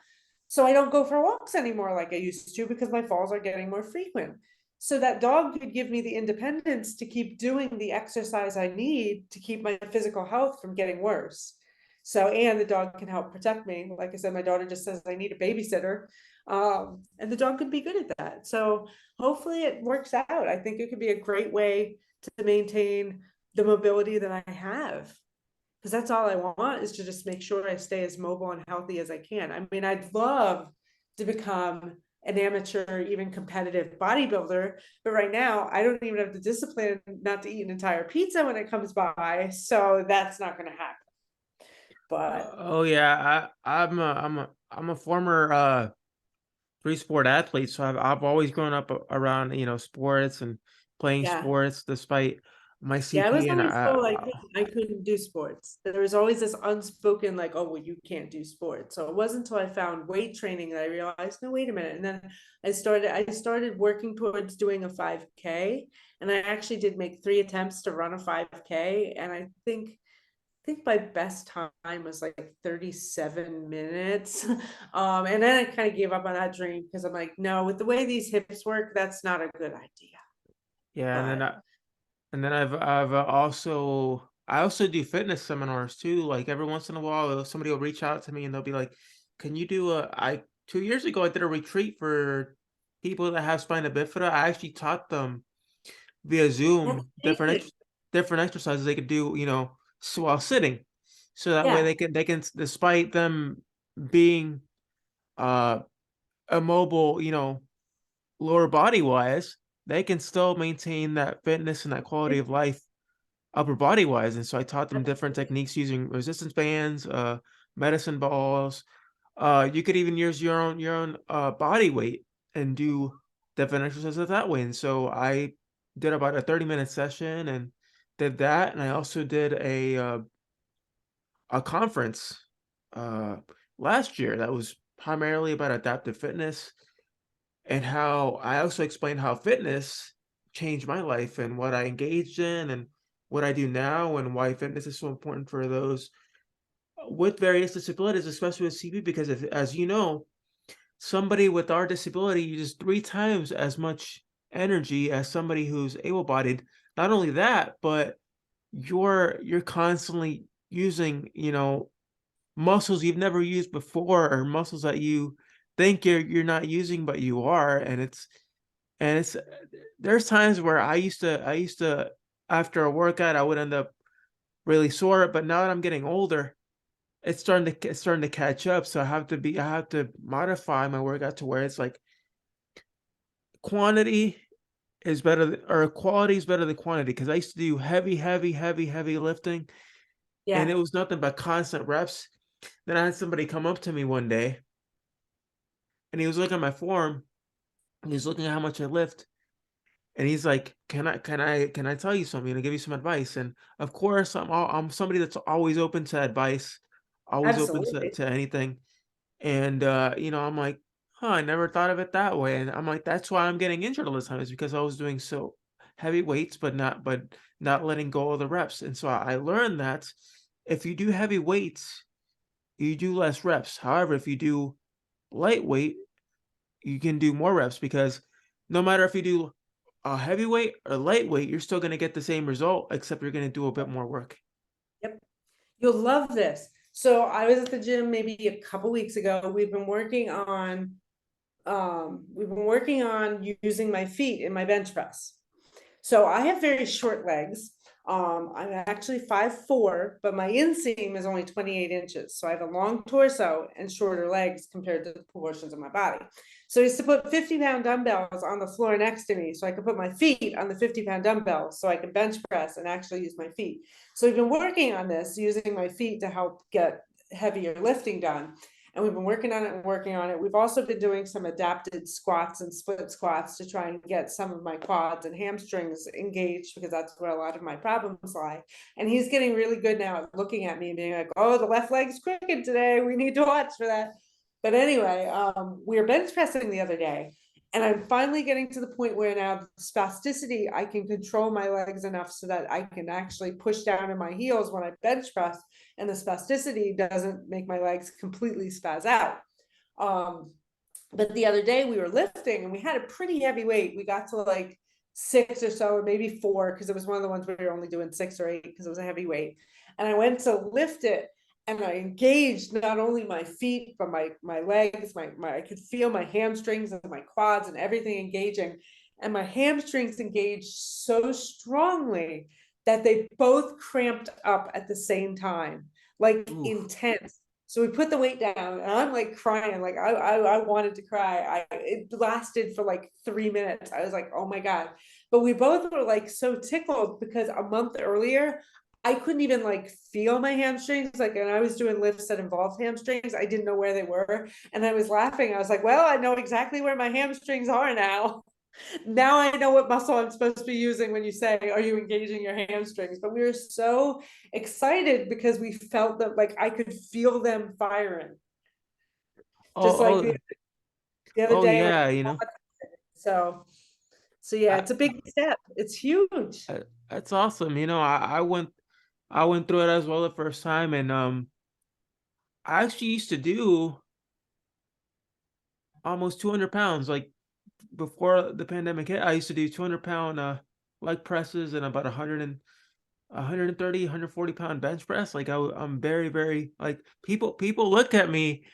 S2: So I don't go for walks anymore like I used to, because my falls are getting more frequent. So that dog could give me the independence to keep doing the exercise I need to keep my physical health from getting worse. So, and the dog can help protect me. Like I said, my daughter just says I need a babysitter. And the dog could be good at that. So hopefully it works out. I think it could be a great way to maintain the mobility that I have. Because that's all I want, is to just make sure I stay as mobile and healthy as I can. I mean, I'd love to become an amateur, even competitive bodybuilder, but right now I don't even have the discipline not to eat an entire pizza when it comes by, so that's not going to happen. But
S1: Oh yeah, I'm a former three sport athlete, so I've always grown up around, you know, sports and playing
S2: yeah,
S1: sports despite my
S2: I was
S1: CP and
S2: always told I couldn't do sports. There was always this unspoken like, oh, well, you can't do sports. So it wasn't until I found weight training that I realized, no, wait a minute. And then I started working towards doing a 5K, and I actually did make 3 attempts to run a 5K, and I think my best time was like 37 minutes. And then I kind of gave up on that dream, because I'm like, no, with the way these hips work, that's not a good idea.
S1: yeah,
S2: But
S1: and then I also do fitness seminars too. Like every once in a while, somebody will reach out to me and they'll be like, "Can you do a?" I 2 years ago I did a retreat for people that have spina bifida. I actually taught them via
S2: that's
S1: Zoom
S2: amazing.
S1: different exercises they could do, you know, while sitting, so that way
S2: Yeah,
S1: they can, despite them being uh immobile, you know, lower body wise, they can still maintain that fitness and that quality of life upper body wise. And so I taught them different techniques using resistance bands, medicine balls. You could even use your own body weight and do different exercises that way. And so I did about a 30-minute session and did that. And I also did a conference uh last year that was primarily about adaptive fitness, and how I also explained how fitness changed my life and what I engaged in and what I do now, and why fitness is so important for those with various disabilities, especially with CP, because if, as you know, somebody with our disability uses 3 times as much energy as somebody who's able-bodied. Not only that, but you're constantly using, you know, muscles you've never used before, or muscles that you think you're not using, but you are, and it's there's times where I used to after a workout I would end up really sore, but now that I'm getting older, it's starting to catch up. So I have to modify my workout to where it's like quantity is better or quality is better than quantity, because I used to do heavy lifting and
S2: yeah,
S1: it was nothing but constant reps. Then I had somebody come up to me one day and he was looking at my form, and he's looking at how much I lift. And he's like, can I tell you something and give you some advice?" And of course, I'm somebody that's always open to advice, always open
S2: absolutely.
S1: to anything. And you know, I'm like, huh, I never thought of it that way. And I'm like, that's why I'm getting injured all the time, is because I was doing so heavy weights, but not letting go of the reps. And so I learned that if you do heavy weights, you do less reps. However, if you do lightweight, you can do more reps, because no matter if you do a heavyweight or lightweight, you're still going to get the same result, except you're going to do a bit more work.
S2: Yep. You'll love this. So I was at the gym maybe a couple weeks ago. We've been working on using my feet in my bench press. So I have very short legs. I'm actually 5'4", but my inseam is only 28 inches. So I have a long torso and shorter legs compared to the proportions of my body. So I used to put 50-pound dumbbells on the floor next to me so I could put my feet on the 50-pound dumbbells so I could bench press and actually use my feet. So we've been working on this, using my feet to help get heavier lifting done. And we've been working on it and working on it. We've also been doing some adapted squats and split squats to try and get some of my quads and hamstrings engaged, because that's where a lot of my problems lie. And he's getting really good now at looking at me and being like, oh, the left leg's crooked today. We need to watch for that. But anyway, we were bench pressing the other day, and I'm finally getting to the point where now the spasticity, I can control my legs enough so that I can actually push down in my heels when I bench press, and the spasticity doesn't make my legs completely spaz out. But the other day we were lifting and we had a pretty heavy weight. We got to like 6 or so, or maybe 4, because it was one of the ones we were only doing 6 or 8 because it was a heavy weight. And I went to lift it, and I engaged not only my feet, but my legs, I could feel my hamstrings and my quads and everything engaging. And my hamstrings engaged so strongly that they both cramped up at the same time, like intense. So we put the weight down, and I'm like crying, like I wanted to cry. It lasted for like 3 minutes. I was like, oh my God. But we both were like so tickled, because a month earlier, I couldn't even like feel my hamstrings. Like, and I was doing lifts that involved hamstrings, I didn't know where they were. And I was laughing. I was like, well, I know exactly where my hamstrings are now. Now I know what muscle I'm supposed to be using when you say, are you engaging your hamstrings? But we were so excited because we felt that, like, I could feel them firing. Just like the other day.
S1: Yeah, you know.
S2: So yeah, it's a big step. It's huge.
S1: That's awesome. You know, I went through it as well the first time, and I actually used to do almost 200 pounds. Like before the pandemic hit, I used to do 200-pound leg presses and about 130, 140-pound bench press. Like I'm very, very, like, people look at me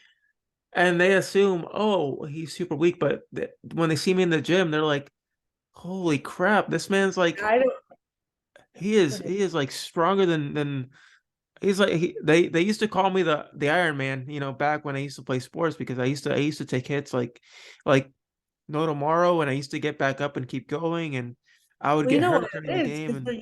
S1: and they assume, oh, he's super weak, but when they see me in the gym, they're like, holy crap, this man's like, he is like stronger than he's like, they used to call me the Iron Man, you know, back when I used to play sports, because I used to take hits like no tomorrow, and I used to get back up and keep going, and I would get hurt during the game. And
S2: we're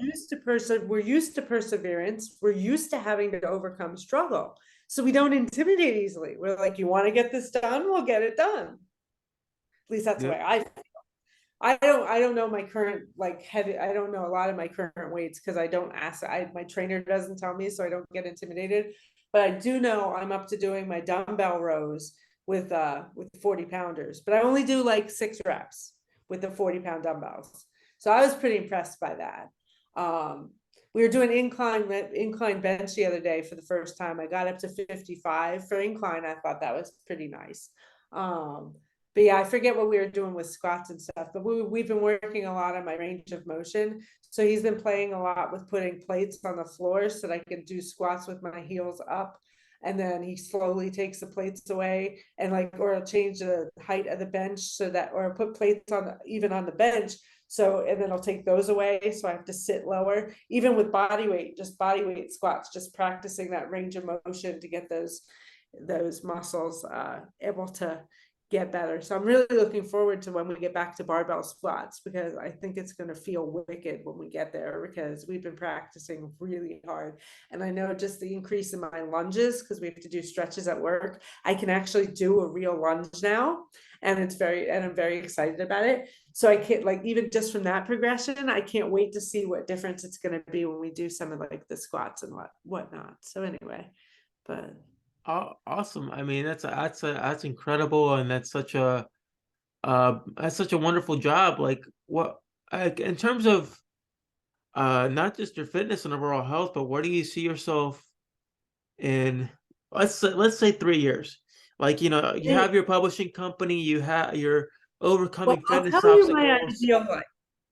S2: used to perseverance. We're used to having to overcome struggle. So we don't intimidate easily. We're like, you want to get this done? We'll get it done. At least that's the way I feel. I don't know my current, like, heavy. I don't know a lot of my current weights because I don't ask. My trainer doesn't tell me, so I don't get intimidated. But I do know I'm up to doing my dumbbell rows with 40-pounders, but I only do like 6 reps with the 40-pound dumbbells. So I was pretty impressed by that. We were doing incline bench the other day for the first time. I got up to 55 for incline. I thought that was pretty nice. But yeah, I forget what we were doing with squats and stuff, but we've been working a lot on my range of motion. So he's been playing a lot with putting plates on the floor so that I can do squats with my heels up. And then he slowly takes the plates away, and or change the height of the bench so that, or put plates even on the bench. So, and then I'll take those away. So I have to sit lower, even with body weight squats, just practicing that range of motion to get those muscles able to get better. So I'm really looking forward to when we get back to barbell squats, because I think it's going to feel wicked when we get there, because we've been practicing really hard. And I know just the increase in my lunges, because we have to do stretches at work, I can actually do a real lunge now. And I'm very excited about it. So I can't, like, even just from that progression, I can't wait to see what difference it's going to be when we do some of like the squats and whatnot. So anyway, but
S1: awesome. I mean, that's incredible, and that's such a wonderful job. Like, what, in terms of not just your fitness and overall health, but where do you see yourself in let's say 3 years. Like, you know, you have your publishing company, you're
S2: Well,
S1: overcoming
S2: I'll
S1: fitness
S2: tell you my
S1: obstacles.
S2: ideal life.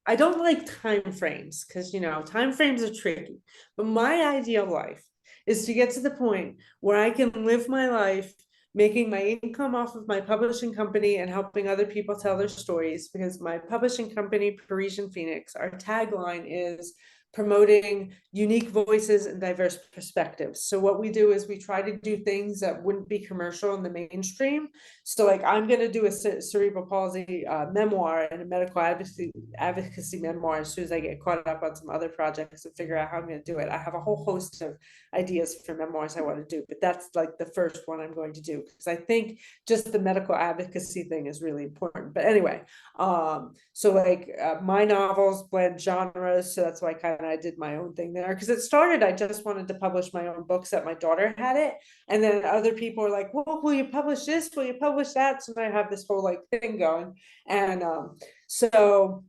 S2: I don't like time frames because, you know, time frames are tricky. But my ideal life is to get to the point where I can live my life making my income off of my publishing company and helping other people tell their stories. Because my publishing company, Parisian Phoenix, our tagline is promoting unique voices and diverse perspectives. So what we do is we try to do things that wouldn't be commercial in the mainstream. So like I'm going to do a cerebral palsy memoir and a medical advocacy memoir as soon as I get caught up on some other projects and figure out how I'm going to do it. I have a whole host of ideas for memoirs I want to do, but that's like the first one I'm going to do because I think just the medical advocacy thing is really important. But anyway, so like my novels blend genres, so that's why I did my own thing there because it started I just wanted to publish my own books that my daughter had it, and then other people were like, well, will you publish this, will you publish that? So I have this whole like thing going, and so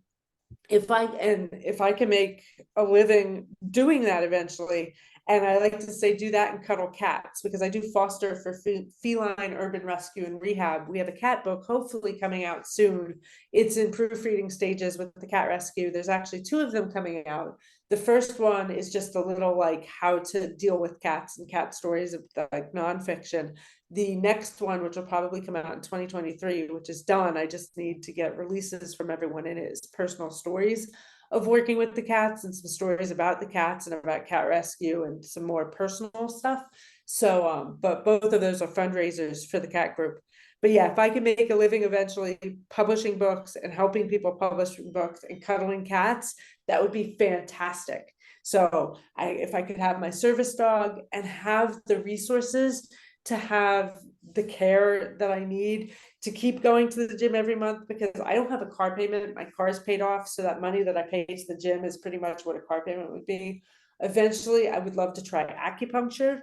S2: if I can make a living doing that eventually, and I like to say do that and cuddle cats because I do foster for feline urban rescue and rehab. We have a cat book hopefully coming out soon. It's in proofreading stages with the cat rescue. There's actually 2 of them coming out. The first one is just a little like how to deal with cats and cat stories of like nonfiction. The next one, which will probably come out in 2023, which is done, I just need to get releases from everyone in it, is personal stories of working with the cats and some stories about the cats and about cat rescue and some more personal stuff. So, but both of those are fundraisers for the cat group. But yeah, if I can make a living eventually publishing books and helping people publish books and cuddling cats, that would be fantastic. So if I could have my service dog and have the resources to have the care that I need to keep going to the gym every month, because I don't have a car payment. My car is paid off. So that money that I pay to the gym is pretty much what a car payment would be. Eventually, I would love to try acupuncture.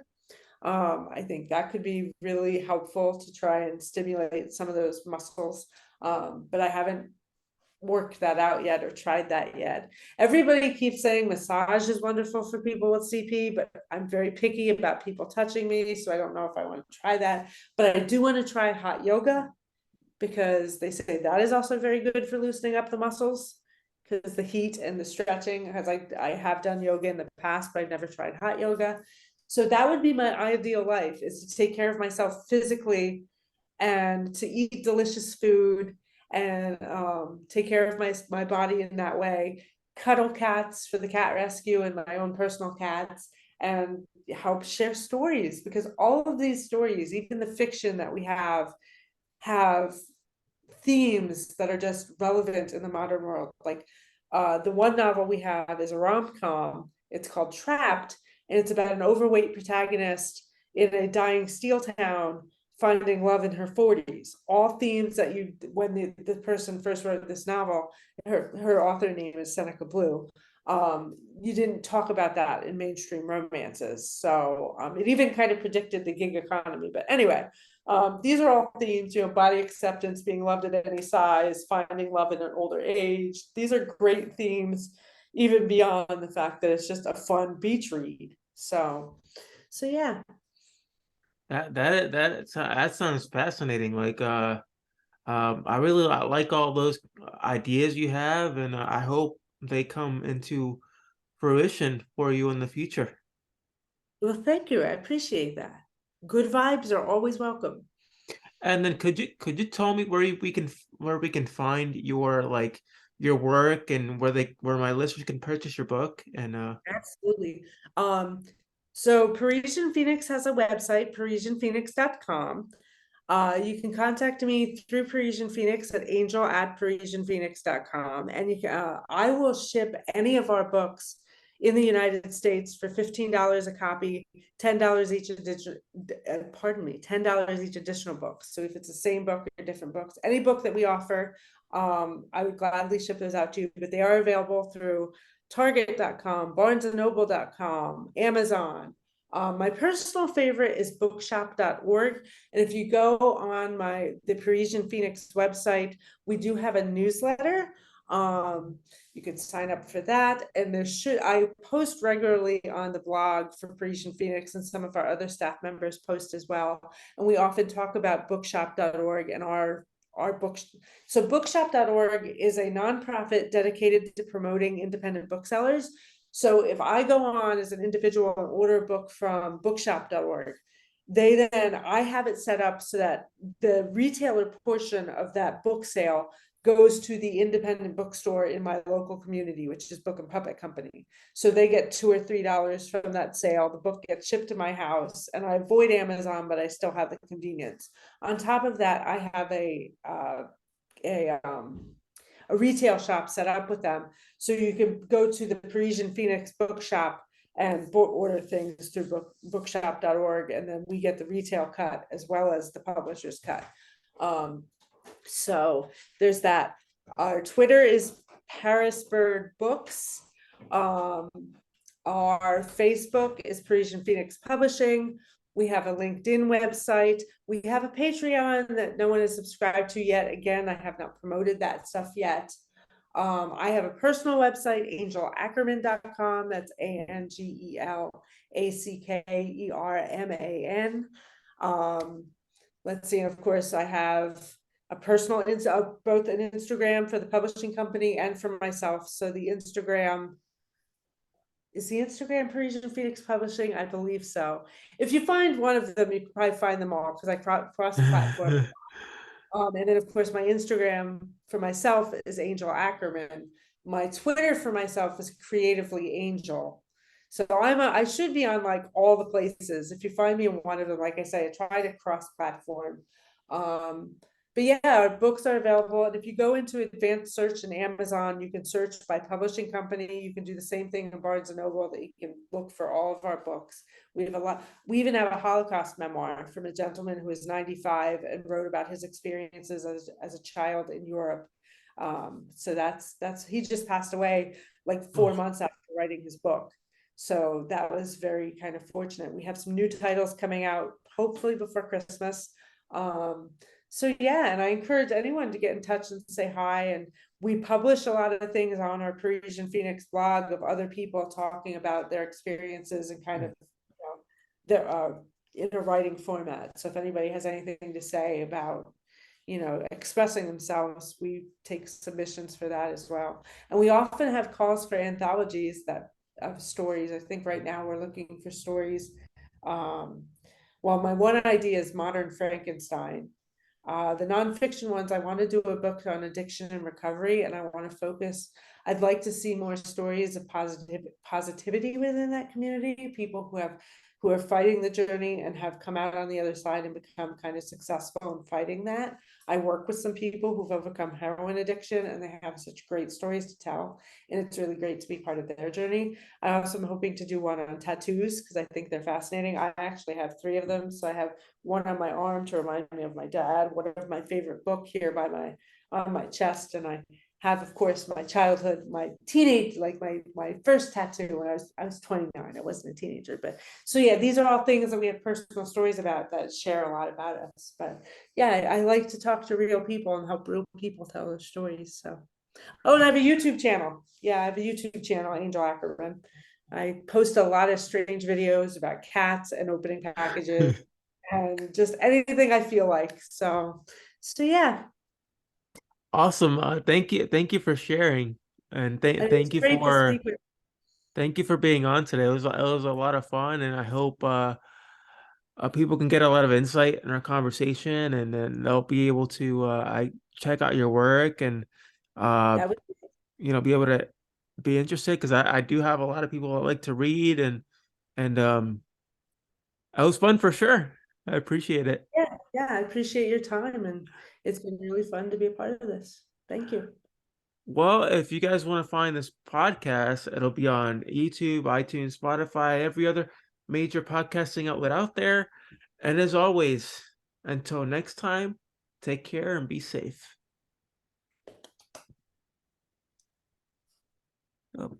S2: I think that could be really helpful to try and stimulate some of those muscles. But I haven't worked that out yet or tried that yet. Everybody keeps saying massage is wonderful for people with CP, but I'm very picky about people touching me, so I don't know if I want to try that. But I do want to try hot yoga because they say that is also very good for loosening up the muscles because the heat and the stretching, as I have done yoga in the past, but I've never tried hot yoga. So that would be my ideal life, is to take care of myself physically and to eat delicious food and take care of my body in that way, cuddle cats for the cat rescue and my own personal cats, and help share stories, because all of these stories, even the fiction that we have themes that are just relevant in the modern world. Like the one novel we have is a rom-com. It's called Trapped, and it's about an overweight protagonist in a dying steel town finding love in her 40s. All themes that you, when the person first wrote this novel, her author name is Seneca Blue. You didn't talk about that in mainstream romances. So it even kind of predicted the gig economy. But anyway, these are all themes, you know, body acceptance, being loved at any size, finding love in an older age. These are great themes, even beyond the fact that it's just a fun beach read. So yeah.
S1: That sounds fascinating. Like I really like all those ideas you have, and I hope they come into fruition for you in the future.
S2: Well, thank you. I appreciate that. Good vibes are always welcome.
S1: And then could you tell me where we can find your like your work and where my listeners can purchase your book and
S2: Absolutely. So Parisian Phoenix has a website, parisianphoenix.com. You can contact me through Parisian Phoenix at angel@parisianphoenix.com. And you can, I will ship any of our books in the United States for $15 a copy, $10 each additional, $10 each additional book. So if it's the same book or different books, any book that we offer, I would gladly ship those out to you, but they are available through Target.com, BarnesandNoble.com, Amazon. My personal favorite is bookshop.org. And if you go on the Parisian Phoenix website, we do have a newsletter You can sign up for that. And I post regularly on the blog for Parisian Phoenix, and some of our other staff members post as well. And we often talk about bookshop.org and our books. So bookshop.org is a nonprofit dedicated to promoting independent booksellers. So if I go on as an individual and order a book from bookshop.org, I have it set up so that the retailer portion of that book sale goes to the independent bookstore in my local community, which is Book and Puppet Company. So they get $2 or $3 from that sale. The book gets shipped to my house, and I avoid Amazon, but I still have the convenience. On top of that, I have a retail shop set up with them. So you can go to the Parisian Phoenix bookshop and order things through bookshop.org, and then we get the retail cut as well as the publisher's cut. So there's that. Our Twitter is Parisbird Books. Our Facebook is Parisian Phoenix Publishing. We have a LinkedIn website. We have a Patreon that no one is subscribed to yet. Again, I have not promoted that stuff yet. I have a personal website, angelackerman.com. That's ANGELACKERMAN. Let's see, and of course, I have a personal, both an Instagram for the publishing company and for myself. So the Instagram, is the Instagram Parisian Phoenix Publishing? I believe so. If you find one of them, you can probably find them all, because I cross platform. And then of course my Instagram for myself is Angel Ackerman. My Twitter for myself is Creatively Angel. So I should be on like all the places. If you find me in one of them, like I say, I try to cross platform. But yeah, our books are available. And if you go into advanced search in Amazon, you can search by publishing company. You can do the same thing in Barnes and Noble, that you can look for all of our books. We have a lot. We even have a Holocaust memoir from a gentleman who is 95 and wrote about his experiences as a child in Europe. So he just passed away like 4 months after writing his book. So that was very kind of fortunate. We have some new titles coming out, hopefully before Christmas. So yeah, and I encourage anyone to get in touch and say hi. And we publish a lot of things on our Parisian Phoenix blog of other people talking about their experiences and kind of, their in a writing format. So if anybody has anything to say about, expressing themselves, we take submissions for that as well. And we often have calls for anthologies of stories. I think right now we're looking for stories. Well, my one idea is Modern Frankenstein. The nonfiction ones, I want to do a book on addiction and recovery, and I want to focus. I'd like to see more stories of positivity within that community, people who are fighting the journey and have come out on the other side and become kind of successful in fighting that. I work with some people who've overcome heroin addiction, and they have such great stories to tell, and it's really great to be part of their journey. I also am hoping to do one on tattoos, because I think they're fascinating. I actually have 3 of them. So I have one on my arm to remind me of my dad, one of my favorite book here on my chest, and I have, of course, my childhood, my teenage, like my first tattoo when I was 29. I wasn't a teenager, but so yeah, these are all things that we have personal stories about that share a lot about us. But yeah, I like to talk to real people and help real people tell their stories. So, oh, and I have a YouTube channel. Yeah, I have a YouTube channel, Angel Ackerman. I post a lot of strange videos about cats and opening packages and just anything I feel like. So yeah.
S1: Awesome. Thank you for sharing, and
S2: It's great to speak with.
S1: thank you for being on today. It was a lot of fun, and I hope people can get a lot of insight in our conversation, and then they'll be able to I check out your work and
S2: That was
S1: be able to be interested, because I do have a lot of people that like to read, and it was fun for sure. I appreciate it.
S2: yeah, I appreciate your time, and it's been really fun to be a part of this. Thank you.
S1: Well, if you guys want to find this podcast, it'll be on YouTube, iTunes, Spotify, every other major podcasting outlet out there. And as always, until next time, take care and be safe. Oh.